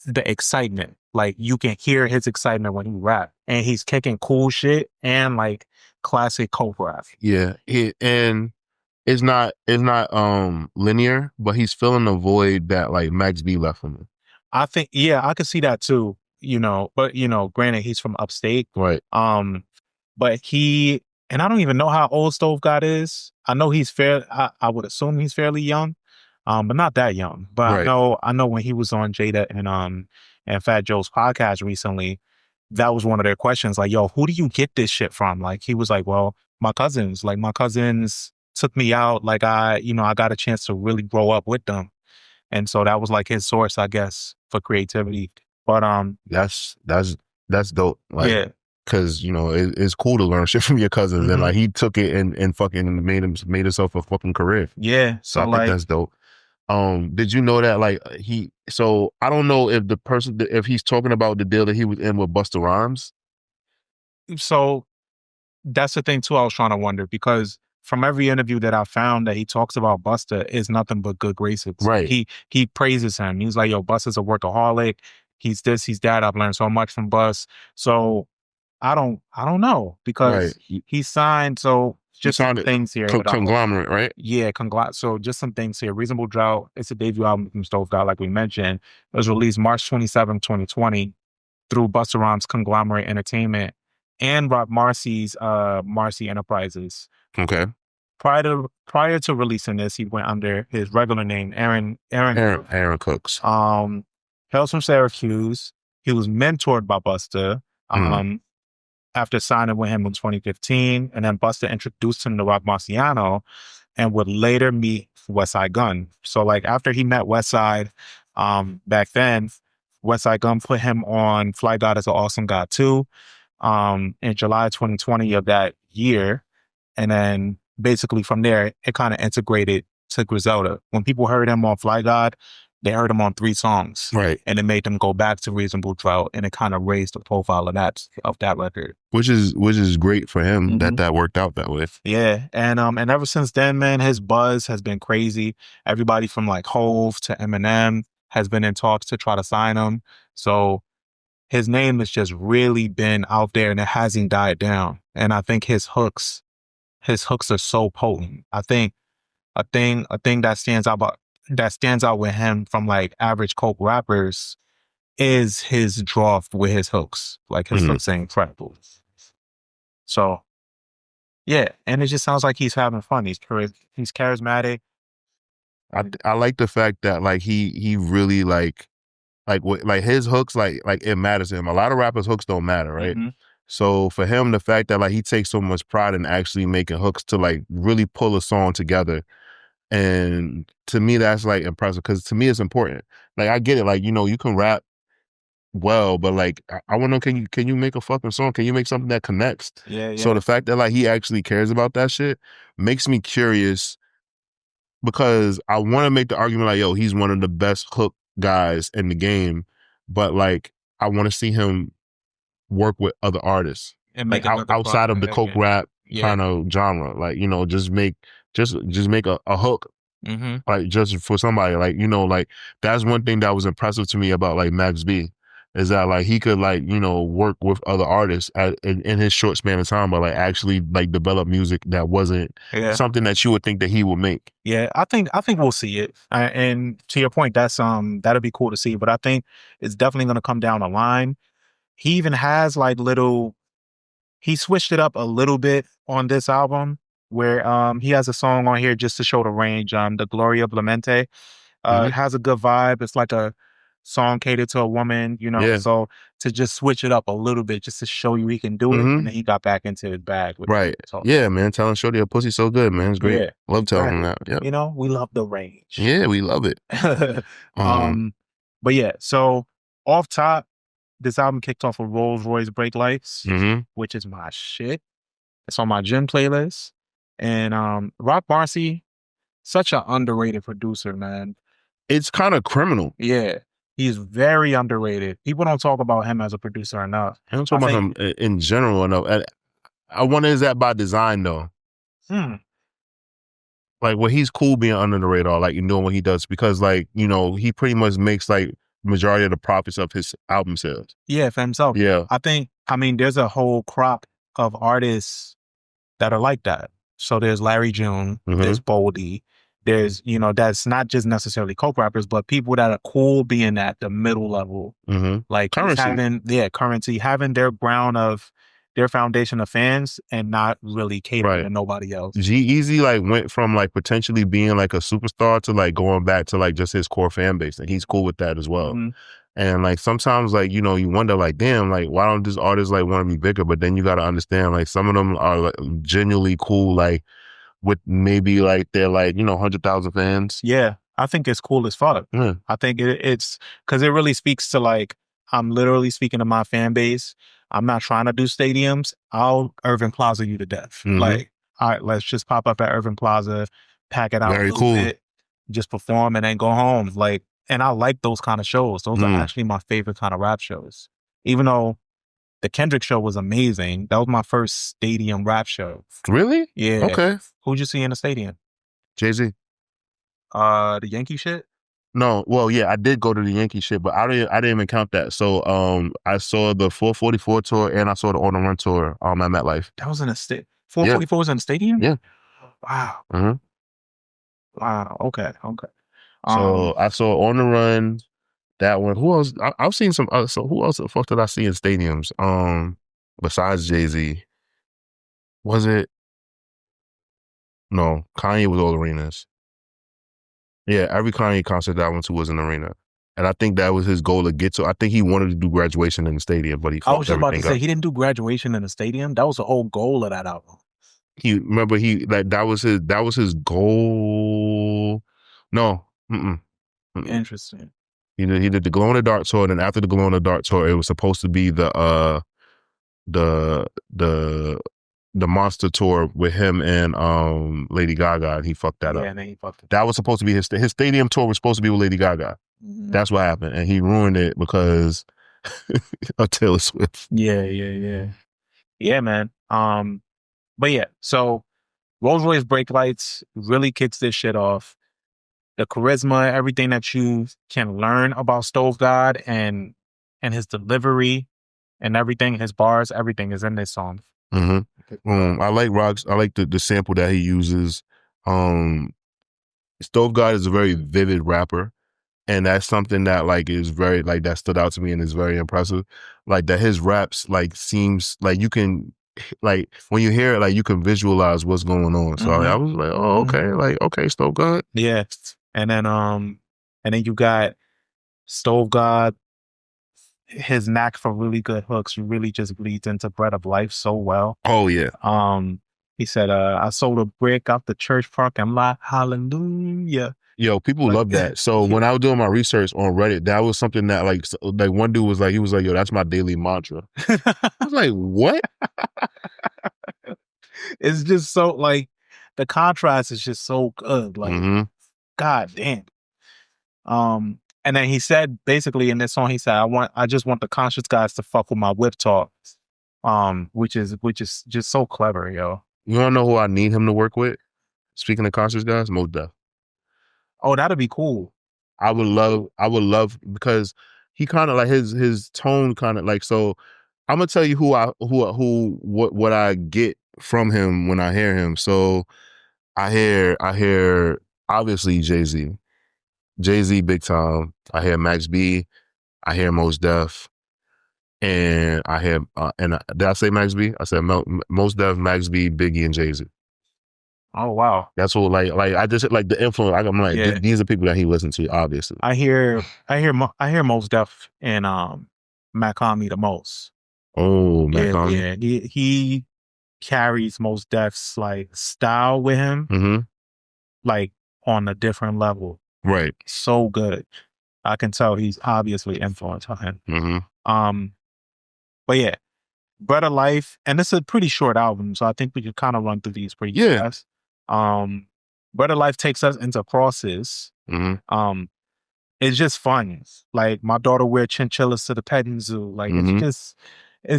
the excitement. Like you can hear his excitement when he rap, and he's kicking cool shit and like classic coke rap. Yeah, and it's not linear, but he's filling the void that like Max B left for him. I think, yeah, I could see that too. You know, but you know, granted, he's from upstate, right? But and I don't even know how old Stove God is. I know he's I would assume he's fairly young, but not that young. But I know when he was on Jada and Fat Joe's podcast recently, that was one of their questions. Like, yo, who do you get this shit from? Like, he was like, well, my cousins. Like, my cousins took me out. Like, I got a chance to really grow up with them, and so that was like his source, I guess, for creativity. But that's dope. Like, yeah. Cause you know it's cool to learn shit from your cousins, and like he took it and fucking made himself a fucking career. Yeah, so I think that's dope. Did you know that like so I don't know if if he's talking about the deal that he was in with Busta Rhymes. So that's the thing too. I was trying to wonder because from every interview that I found that he talks about Busta is nothing but good graces. Right. He praises him. He's like, yo, Busta's a workaholic. He's this, he's that. I've learned so much from Bus. So I don't know because he signed. So just some things here. Conglomerate, right? Yeah, conglomerate. So just some things here. Reasonable Drought. It's a debut album from Stove God, like we mentioned. It was released March 27, 2020 through Busta Rhymes Conglomerate Entertainment and Rob Marcy's Marcy Enterprises. Okay. Prior to releasing this, he went under his regular name, Aaron Cooks. Hails from Syracuse. He was mentored by Busta. After signing with him in 2015, and then Busta introduced him to Rock Marciano and would later meet Westside Gunn. So like after he met Westside back then, Westside Gunn put him on Fly God is an Awesome God 2 in July 2020 of that year. And then basically from there, it kind of integrated to Griselda. When people heard him on Fly God, they heard him on 3 songs. Right. And it made them go back to Reasonable Drought, and it kind of raised the profile of that record. Which is great for him that worked out that way. Yeah. And ever since then, man, his buzz has been crazy. Everybody from like Hove to Eminem has been in talks to try to sign him. So his name has just really been out there, and it hasn't died down. And I think his hooks are so potent. I think a thing that stands out with him from like average coke rappers is his draw with his hooks. Like his hooks are incredible. So yeah, and it just sounds like he's having fun. He's charismatic. I like the fact that like he really like his hooks like it matters to him. A lot of rappers' hooks don't matter, right? So for him, the fact that like he takes so much pride in actually making hooks to like really pull a song together. And to me, that's like impressive because to me, it's important. Like I get it, like you know, you can rap well, but like I want to know, can you make a fucking song? Can you make something that connects? Yeah. So the fact that like he actually cares about that shit makes me curious because I want to make the argument like, yo, he's one of the best hook guys in the game, but like I want to see him work with other artists and like outside of the coke rap kind of genre. Like you know, just make a hook, like just for somebody. Like you know, like that's one thing that was impressive to me about like Max B, is that like he could like you know work with other artists in his short span of time, but like actually like develop music that wasn't something that you would think that he would make. Yeah, I think we'll see it. And to your point, that's that'll be cool to see. But I think it's definitely going to come down the line. He even has like he switched it up a little bit on this album where he has a song on here just to show the range. The Gloria Blemente. It has a good vibe. It's like a song catered to a woman, you know. Yeah. So to just switch it up a little bit, just to show you he can do it, and then he got back into his bag. With Right. it, so. Yeah, man. Telling Shorty her pussy's so good, man. It's great. Yeah, Love telling him that. Yeah. You know, we love the range. Yeah, we love it. But yeah, so off top, this album kicked off with Rolls Royce Break Lights, which is my shit. It's on my gym playlist. And Rock Marcy, such an underrated producer, man. It's kind of criminal. Yeah. He's very underrated. People don't talk about him as a producer enough. I don't talk about him in general enough. I wonder, is that by design though? Like, well, he's cool being under the radar, like, you know what he does, because, like, you know, he pretty much makes like majority of the profits of his album sales. Yeah, for himself. Yeah. I mean, there's a whole crop of artists that are like that. So there's Larry June, there's Boldy, there's, you know, that's not just necessarily coke rappers, but people that are cool being at the middle level. Like Currency, having their ground of their foundation of fans and not really catering to nobody else. G-Eazy like went from like potentially being like a superstar to like going back to like just his core fan base, and he's cool with that as well. And like sometimes, like, you know, you wonder like, damn, like, why don't these artists like want to be bigger? But then you got to understand, like, some of them are like genuinely cool, like with maybe like they're like, you know, 100,000 fans. Yeah, I think it's cool as fuck. I think it's because it really speaks to like, I'm literally speaking to my fan base. I'm not trying to do stadiums. I'll Irving Plaza you to death. Like, all right, let's just pop up at Irving Plaza, pack it out. Very cool. Bit, just perform and then go home. Like, and I like those kind of shows. Those are actually my favorite kind of rap shows. Even though the Kendrick show was amazing, that was my first stadium rap show. Really? Yeah. Okay. Who'd you see in the stadium? Jay-Z. The Yankee shit? No, well, yeah, I did go to the Yankee shit, but I didn't even count that. So I saw the 444 tour and I saw the On the Run tour at MetLife. That was in a 444 was in the stadium? Yeah. Wow. Wow. Okay. So I saw On the Run, that one. Who else? I've seen some. So who else the fuck did I see in stadiums? Besides Jay-Z, was it? No, Kanye was all arenas. Yeah, every Kanye concert that I went to was an arena. And I think that was his goal to get to. I think he wanted to do Graduation in the stadium, but he fucked I was just about to everything say, up. he didn't do Graduation in the stadium. That was the whole goal of that album. That was his goal. No. Interesting. He did the Glow in the Dark tour, and then after the Glow in the Dark tour, it was supposed to be the Monster tour with him and Lady Gaga, and he fucked that up. Yeah, and then he fucked it. That was supposed to be his stadium tour was supposed to be with Lady Gaga. That's what happened, and he ruined it because of Taylor Swift. Yeah, man. But yeah, so Rolls Royce Brake Lights really kicks this shit off. The charisma, everything that you can learn about Stove God and his delivery and everything, his bars, everything is in this song. I like rocks. I like the sample that he uses. Stove God is a very vivid rapper, and that's something that like is very like that stood out to me and is very impressive. Like that his raps like seems like you can like when you hear it like you can visualize what's going on. So I was like, oh okay, like okay, Stove God. Yeah, and then you got Stove God. His knack for really good hooks really just bleeds into Bread of Life so well. Oh yeah. He said, I sold a brick out the church parking lot. Hallelujah. Yo, people love that. So when I was doing my research on Reddit, that was something that like one dude was like, he was like, yo, that's my daily mantra. I was like, what? It's just so like the contrast is just so good. Like, God damn. And then he said basically in this song, he said, I just want the conscious guys to fuck with my whip talk. Which is just so clever, yo. You wanna know who I need him to work with? Speaking of conscious guys, Mos Def. Oh, that'd be cool. I would love because he kind of like his tone kind of like, so I'm gonna tell you what I get from him when I hear him. So I hear obviously Jay-Z big time. I hear Max B, I hear Mos Def, and I hear did I say Max B? I said Mos Def, Max B, Biggie, and Jay-Z. Oh wow. That's what like I just like the influence. I'm like Yeah. these are people that he listens to, obviously. I hear Mos Def and Macami the most. Oh, Macami. Yeah. He carries Mos Def's like style with him, Mm-hmm. like on a different level. Right. So good. I can tell he's obviously influenced on him. Mm-hmm. But yeah, Bread of Life, and it's a pretty short album, so I think we could kind of run through these pretty fast. Bread of Life takes us into Crosses. Mm-hmm. It's just fun. Like my daughter wear chinchillas to the petting zoo. Like it's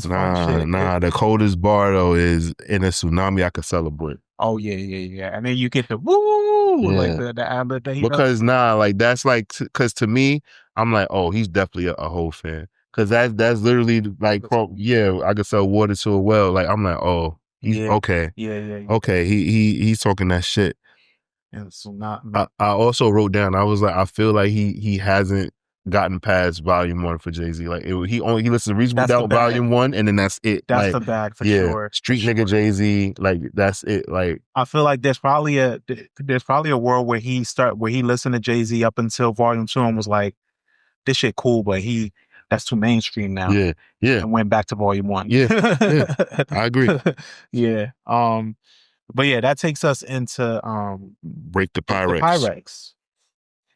fun shit. The coldest bar though is In a Tsunami I Could Celebrate. Oh yeah. And then you get the woo, like the ad that he because does. like that's like because to me I'm like, oh, he's definitely a whole fan. Because that's literally like, I could sell water to a well. Like I'm like, oh, he's okay. Yeah. Okay, he's talking that shit. And so not. I also wrote down. I was like, I feel like he hasn't gotten past Volume 1 for Jay-Z. Like he listens to Reasonable Doubt Volume 1, and then that's it. That's like, the bag for sure. Street nigga Jay-Z, like that's it. Like I feel like there's probably a world where he listened to Jay-Z up until Volume 2 and was like, this shit cool, but that's too mainstream now. Yeah. And went back to Volume 1. Yeah. I agree. Yeah. But yeah, that takes us into Break the Pyrex. The Pyrex.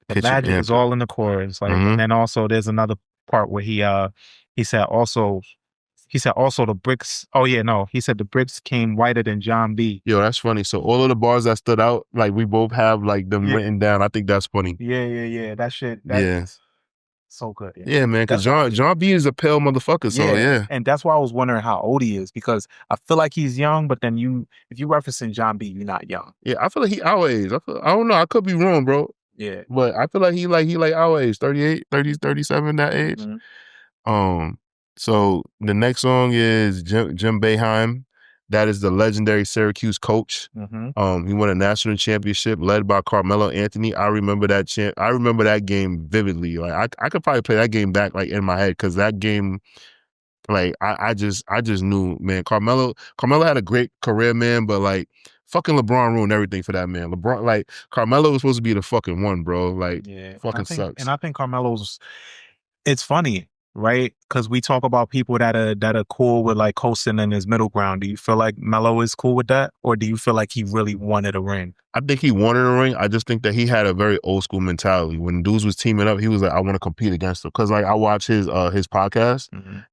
The magic is all in the chorus. Like, and then also there's another part where he said also the bricks. Oh yeah, no, he said the bricks came whiter than John B. Yo, that's funny. So all of the bars that stood out, like we both have like them written down. I think that's funny. Yeah. That shit. That's so good. Yeah, man. Because John B is a pale motherfucker. So yeah. And that's why I was wondering how old he is, because I feel like he's young, but then if you referencing John B, you're not young. Yeah, I feel like he our age. I don't know. I could be wrong, bro. Yeah. But I feel like he like our age, 38, 30, 37, that age. So the next song is Jim Boeheim. That is the legendary Syracuse coach. He won a national championship led by Carmelo Anthony. I remember that I remember that game vividly. Like I could probably play that game back like in my head, because that game, like I just knew, man. Carmelo had a great career, man, but like fucking LeBron ruined everything for that man. LeBron, like Carmelo was supposed to be the fucking one, bro. Like fucking sucks. And I think Carmelo's. It's funny, right? Because we talk about people that are cool with like coasting in his middle ground. Do you feel like Melo is cool with that, or do you feel like he really wanted a ring? I think he wanted a ring. I just think that he had a very old school mentality. When dudes was teaming up, he was like, I want to compete against them. Because like I watched his podcast,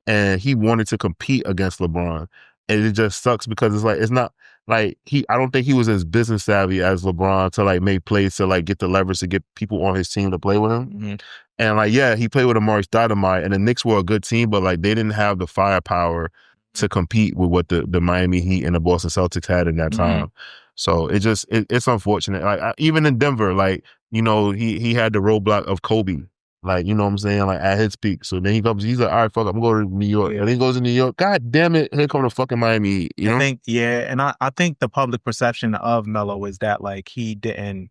and he wanted to compete against LeBron. And it just sucks because it's not like I don't think he was as business savvy as LeBron to like make plays to like get the leverage to get people on his team to play with him. And like, he played with Amari Stoudemire, and the Knicks were a good team, but like they didn't have the firepower to compete with what the Miami Heat and the Boston Celtics had in that time. So it's unfortunate. Like even in Denver, like, you know, he had the roadblock of Kobe. Like, you know what I'm saying? Like at his peak. So then he's like, all right, fuck, I'm going to New York. And he goes to New York. God damn it. Here come the fucking Miami Heat. You know? And I think the public perception of Melo is that like he didn't,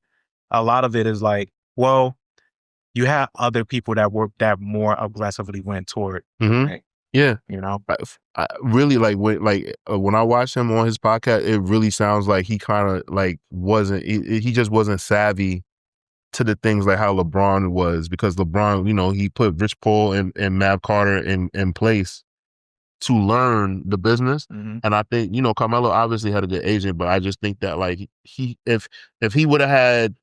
a lot of it is like, well, you have other people that more aggressively went toward. Right? Yeah. You know? I really like when I watched him on his podcast, it really sounds like he kind of like he just wasn't savvy to the things like how LeBron was, because LeBron, you know, he put Rich Paul and Mav Carter in place to learn the business. And I think, you know, Carmelo obviously had a good agent, but I just think that like if he would have had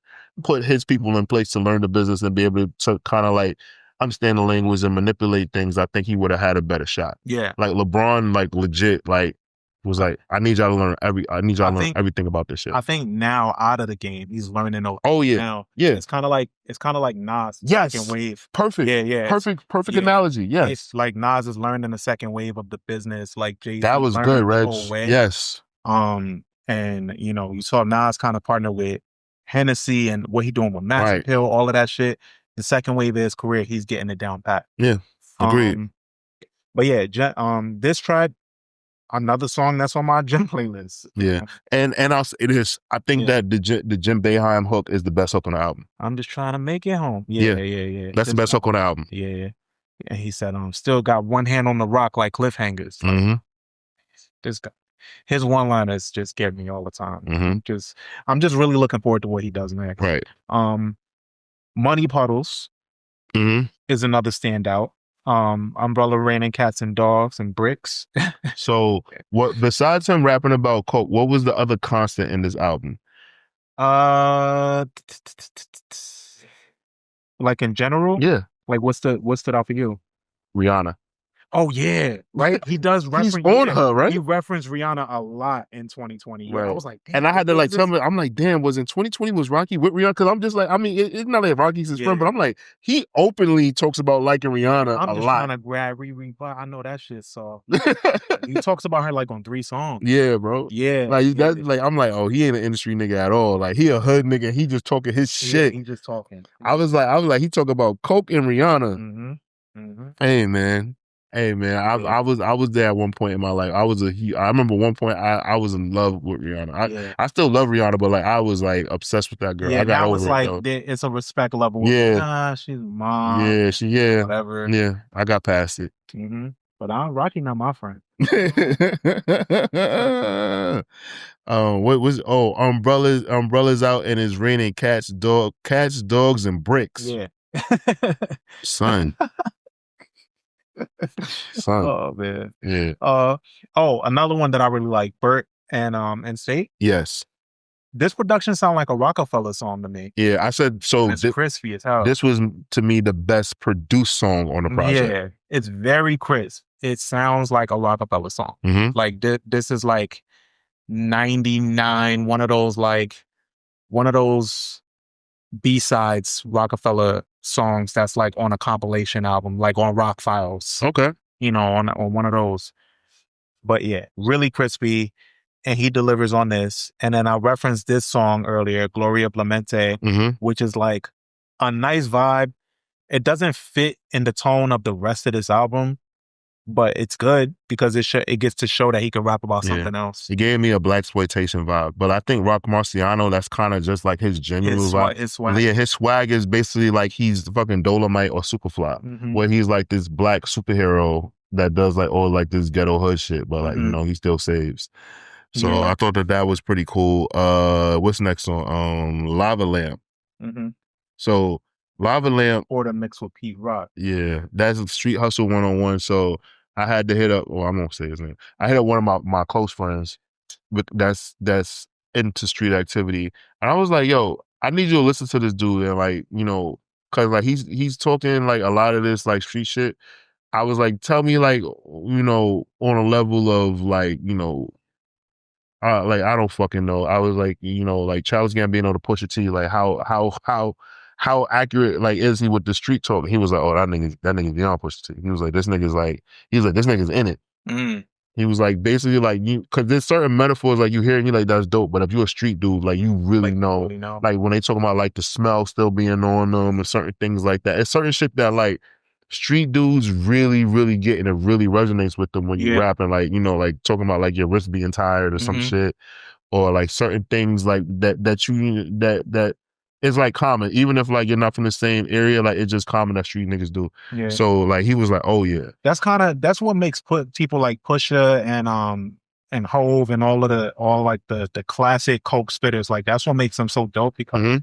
put his people in place to learn the business and be able to kind of like understand the language and manipulate things, I think he would have had a better shot. Yeah. Like LeBron, like legit, like was like, I need y'all to learn everything about this shit. I think now out of the game, he's learning. Oh yeah. Now, yeah. It's kind of like Nas. Yes. Second wave. Perfect. Yeah. Perfect analogy. Yes. It's like Nas is learning the second wave of the business. Like Jay-Z. That was good, Regg. Yes. And you know, you saw Nas kind of partner with Hennessy and what he doing with Max Hill, all of that shit. The second wave of his career, he's getting it down pat. Yeah. Agreed. But yeah, this track, another song that's on my gym playlist. Yeah. And I'll say this. I think that the Jim Boeheim hook is the best hook on the album. I'm just trying to make it home. Yeah. That's the best hook on the album. Yeah. And he said, still got one hand on the rock like cliffhangers. Like, this guy. his one-liners just get me all the time. Mhm. I'm just really looking forward to what he does next. Right. Money Puddles Mhm. is another standout. Umbrella Rain and Cats and Dogs and Bricks. So what besides him rapping about coke, what was the other constant in this album? Like in general? Yeah. Like what stood out for you? Rihanna. Oh yeah, right. He does He's reference. on her, right? He referenced Rihanna a lot in 2020. Yeah, I Right. was like, damn, And I had to what like is tell this? me, I'm like, damn, was in 2020 was Rocky with Rihanna? Because I'm just like, I mean, it's not like Rocky's his friend, Yeah. but I'm like, he openly talks about liking Rihanna I'm a just lot. trying to grab Riri, but I know that shit. So he talks about her like on 3 songs. Yeah, bro. Yeah, Like yeah. that's like I'm like, oh, he ain't an industry nigga at all. Like he a hood nigga. He just talking his Yeah, shit. he just talking. I was like, he talk about coke and Rihanna. Mm-hmm. Mm-hmm. Hey man. I was there at one point in my life. I remember one point I was in love with Rihanna. I still love Rihanna, but like I was like obsessed with that girl. Yeah, I got now over it's it like though. it's a respect level. Yeah. Nah, she's mom. Yeah, whatever. Yeah, I got past it. Mm-hmm. But Rocky not my friend. What was umbrellas out and it's raining cats, dogs, and bricks. Yeah. Son. Oh man. Yeah. Another one that I really like, Burt and State. Yes. This production sound like a Rockefeller song to me. Yeah, I said so. It's crispy as hell. This was to me the best produced song on the project. Yeah, it's very crisp. It sounds like a Rockefeller song. Mm-hmm. Like this is like 99, one of those B-sides Rockefeller songs that's like on a compilation album, like on Rock Files. Okay. You know, on one of those. But yeah, really crispy. And he delivers on this. And then I referenced this song earlier, Gloria Blemente, which is like a nice vibe. It doesn't fit in the tone of the rest of this album, but it's good because it gets to show that he can rap about something else. He gave me a blaxploitation vibe, but I think Rock Marciano, that's kind of just like his genuine vibe. His swag. Yeah, his swag is basically like he's fucking Dolomite or Superfly, where he's like this black superhero that does like all like this ghetto hood shit, but like, you know, he still saves. So I thought that was pretty cool. What's next on? Lava Lamp. So Lava Lamp. Or the mix with Pete Rock. Yeah, that's Street Hustle 101. So I had to hit up, well, I'm gonna say his name. I hit up one of my close friends that's into street activity. And I was like, yo, I need you to listen to this dude and like, you know, cause like he's talking like a lot of this like street shit. I was like, tell me like, you know, on a level of like, you know, like I don't fucking know. I was like, you know, like Childish Gambino to Pusha T, like how accurate like is he with the street talk? He was like, oh, that nigga's beyond Pusha T. He was like, this nigga's in it. He was like, basically like because there's certain metaphors like you hear and you're like, that's dope. But if you're a street dude, like you really know. Like when they talk about like the smell still being on them and certain things like that. It's certain shit that like street dudes really, really get and it really resonates with them when you rapping, like, you know, like talking about like your wrist being tired or some shit, or like certain things like that is like common, even if like you're not from the same area, like it's just common that street niggas do. Yeah. So like he was like, oh yeah, that's what makes people like Pusha and Hove and all like the classic coke spitters, like that's what makes them so dope, because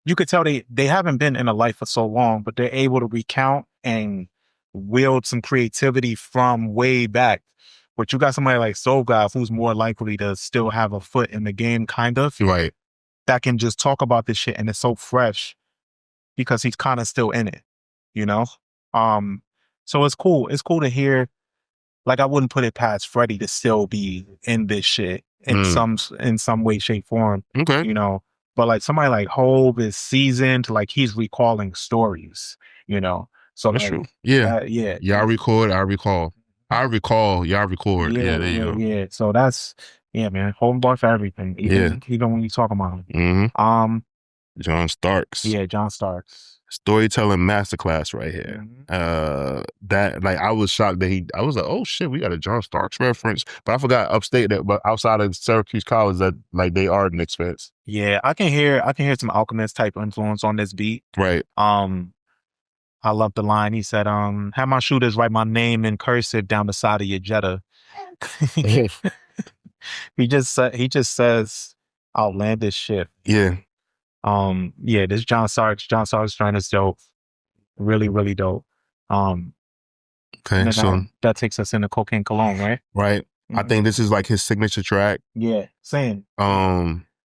you could tell they haven't been in a life for so long, but they're able to recount and wield some creativity from way back. But you got somebody like Soul God, who's more likely to still have a foot in the game, kind of. Right. That can just talk about this shit and it's so fresh because he's kind of still in it, you know? So it's cool. It's cool to hear. Like, I wouldn't put it past Freddie to still be in this shit in some way, shape, form. Okay. You know? But like somebody like Hove is seasoned, like he's recalling stories, you know? So that's like, true. Yeah. Yeah. Y'all record, I recall. I recall, y'all record. Yeah, there you go. Yeah. So that's, yeah, man. Home bar for everything. Even when you talk about him. John Starks. Yeah, John Starks. Storytelling masterclass right here. That like I was shocked that I was like, oh shit, we got a John Starks reference. But I forgot upstate that, but outside of Syracuse College, that like they are Knicks fans. Yeah, I can hear some Alchemist type influence on this beat. Right. I love the line. He said, have my shooters write my name in cursive down the side of your Jetta. he just says outlandish shit. Yeah. Yeah, this John Sark's joint is dope. Really, really dope. Okay. And then So that takes us into Cocaine Cologne, right? right. I think this is like his signature track. Yeah, same.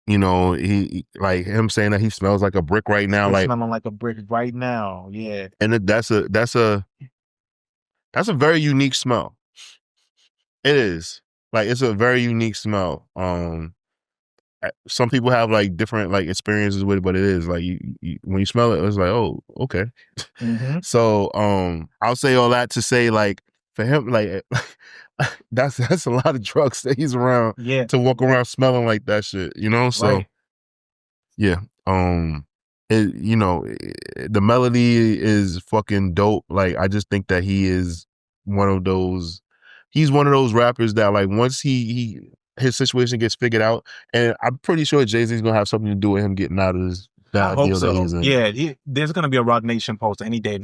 You know, he like him saying that he smells like a brick right now, Still like smelling like a brick right now. Yeah. and that's a very unique smell. It is. Like it's a very unique smell. Some people have like different like experiences with it, but it is like you when you smell it, it's like, oh, okay. So I'll say all that to say like for him, like that's a lot of drugs that he's around to walk around smelling like that shit, you know? So yeah. The melody is fucking dope. Like I just think that he's one of those rappers that like once his situation gets figured out, and I'm pretty sure Jay-Z's gonna have something to do with him getting out of this bad deal that he's in. Yeah, there's gonna be a Rock Nation post any day.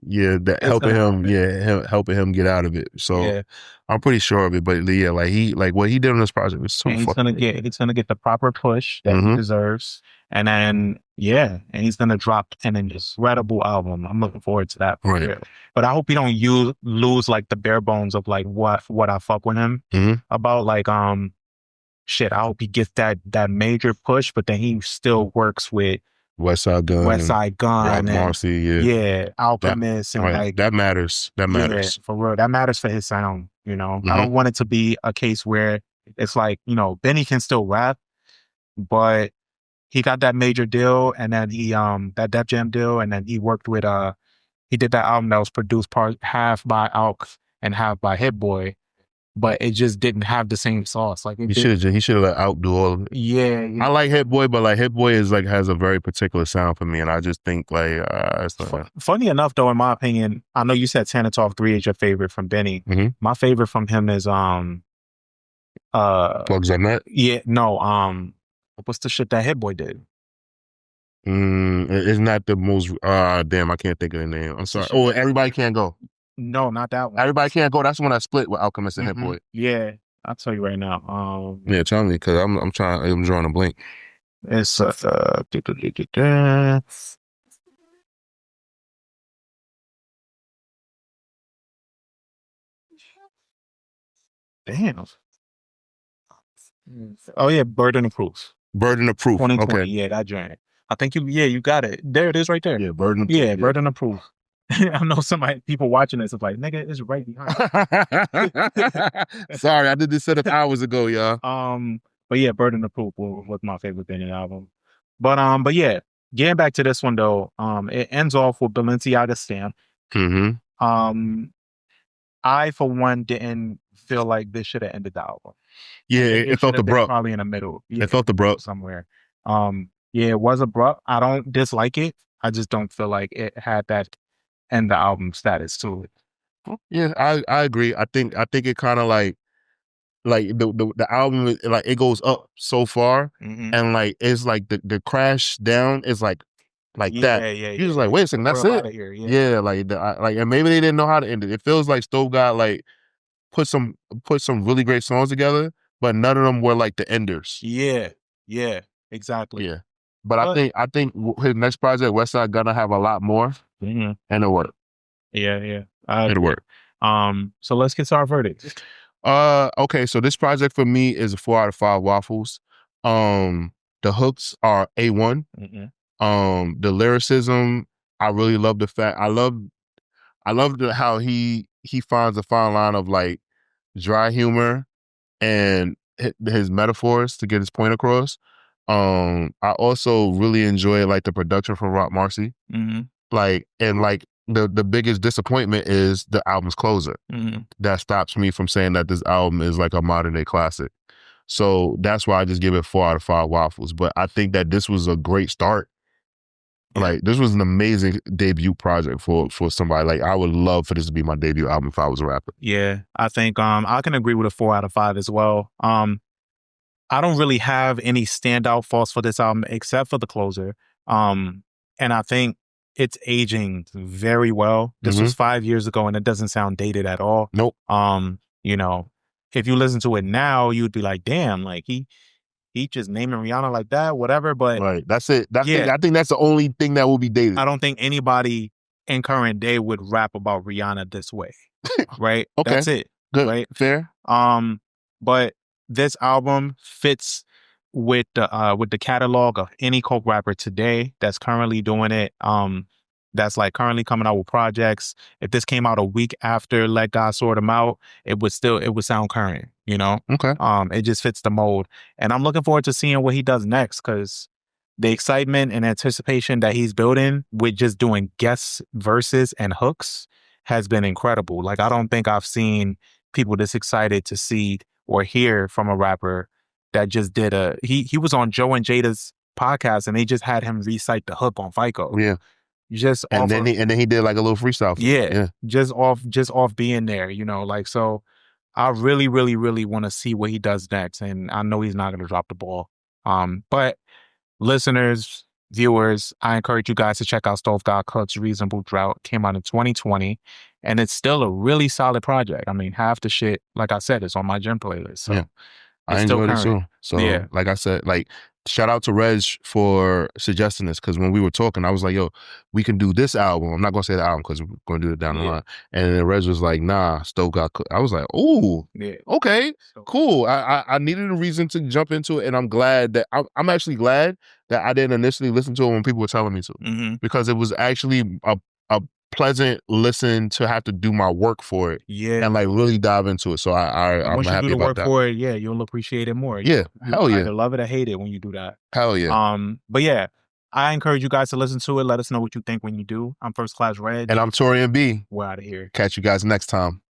Yeah, that helping him get out of it. So I'm pretty sure of it. But yeah, like what he did on this project was so fucking. He's gonna get the proper push that he deserves, and then and he's gonna drop an incredible album. I'm looking forward to that. For real. But I hope he don't lose like the bare bones of like what I fuck with him about. Like shit, I hope he gets that major push, but then he still works with Westside Gunn, Marcy, Alchemist, and like that matters. That matters for real. That matters for his sound. You know, I don't want it to be a case where it's like, you know, Benny can still rap, but he got that major deal, and then he that Def Jam deal, and then he worked with he did that album that was produced half by Alk and half by Hit Boy. But it just didn't have the same sauce. Like he should have let Out do all of it. Yeah, I like Hit Boy, but like Hit Boy is like has a very particular sound for me, and I just think like funny enough though, in my opinion, I know you said Tanatov 3 is your favorite from Benny. My favorite from him is Plugs on That. Yeah, no, what's the shit that Hit Boy did? It's not the most damn, I can't think of the name. I'm sorry. Oh, Everybody Can't Go. No, not that one. Everybody Can't Go. That's the one I split with Alchemist and Hit Boy. Yeah, I'll tell you right now. Yeah, tell me, because I'm drawing a blank. It's damn. Oh yeah, Burden of Proof. 2020. Okay. Yeah, that joint. I think you got it. There it is right there. Yeah, Burden of Proof. Yeah, Burden of Proof. I know people watching this is like, nigga, it's right behind. Sorry, I did this set up hours ago, y'all. But yeah, Burden of Proof was my favorite Benny album. But yeah, getting back to this one though, it ends off with Balenciaga stamp. I for one didn't feel like this should have ended the album. Yeah, it felt abrupt. Probably in the middle. It felt abrupt somewhere. Yeah, it was abrupt. I don't dislike it. I just don't feel like it had that end the album status to it. Yeah, I agree. I think it kind of like the album, like it goes up so far, and like it's like the crash down is like that. You're just like, wait a second, that's it. Yeah, like and maybe they didn't know how to end it. It feels like Stove God like put some really great songs together, but none of them were like the enders. Yeah, exactly. Yeah, but I think his next project, Westside, gonna have a lot more, and it'll work. Yeah, it'll work. So let's get to our verdict. Okay, so this project for me is a 4 out of 5 waffles. The hooks are A1. The lyricism, I really love the fact. I love how he finds a fine line of like dry humor and his metaphors to get his point across. I also really enjoy like the production from Rock Marcy. Like, and like the biggest disappointment is the album's closer. That stops me from saying that this album is like a modern day classic. So that's why I just give it 4 out of 5 waffles. But I think that this was a great start. Like, this was an amazing debut project for somebody. Like, I would love for this to be my debut album if I was a rapper. Yeah, I think I can agree with a 4 out of 5 as well. I don't really have any standout faults for this album except for the closer. And I think it's aging very well. This was 5 years ago and it doesn't sound dated at all. Nope. You know, if you listen to it now, you'd be like, damn, like he just naming Rihanna like that, whatever. But right, that's it. Yeah. I think that's the only thing that will be dated. I don't think anybody in current day would rap about Rihanna this way. Right? Okay. That's it. Good. Right? Fair. But this album fits with the catalog of any coke rapper today that's currently doing it. That's like currently coming out with projects. If this came out a week after Let God Sort Him Out, it would sound current, you know? Okay. It just fits the mold. And I'm looking forward to seeing what he does next, because the excitement and anticipation that he's building with just doing guest verses and hooks has been incredible. Like, I don't think I've seen people this excited to see or hear from a rapper that just did he was on Joe and Jada's podcast, and they just had him recite the hook on FICO. Yeah. And then he did like a little freestyle. Yeah. Just off being there, you know, like, so I really, really, really want to see what he does next. And I know he's not going to drop the ball. But listeners, viewers, I encourage you guys to check out Stove God Cook's Reasonable Drought. Came out in 2020, and it's still a really solid project. I mean, half the shit, like I said, is on my gym playlist. So yeah. I enjoyed it too. So yeah. Like I said, like, shout out to Regg for suggesting this, because when we were talking, I was like, yo, we can do this album. I'm not going to say the album because we're going to do it down the line. And then Regg was like, nah, Stove God Cook. I was like, ooh, okay, cool. I needed a reason to jump into it, and I'm glad that I'm actually glad that I didn't initially listen to it when people were telling me to, because it was actually a pleasant listen to have to do my work for it, and like really dive into it. So I'm once you happy do the about work that. for it, yeah, you'll appreciate it more. Yeah, hell yeah. Either love it or hate it when you do that. Hell yeah. But yeah, I encourage you guys to listen to it. Let us know what you think when you do. I'm First Class Regg. And I'm Taurian B. We're out of here. Catch you guys next time.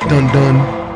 Dun dun.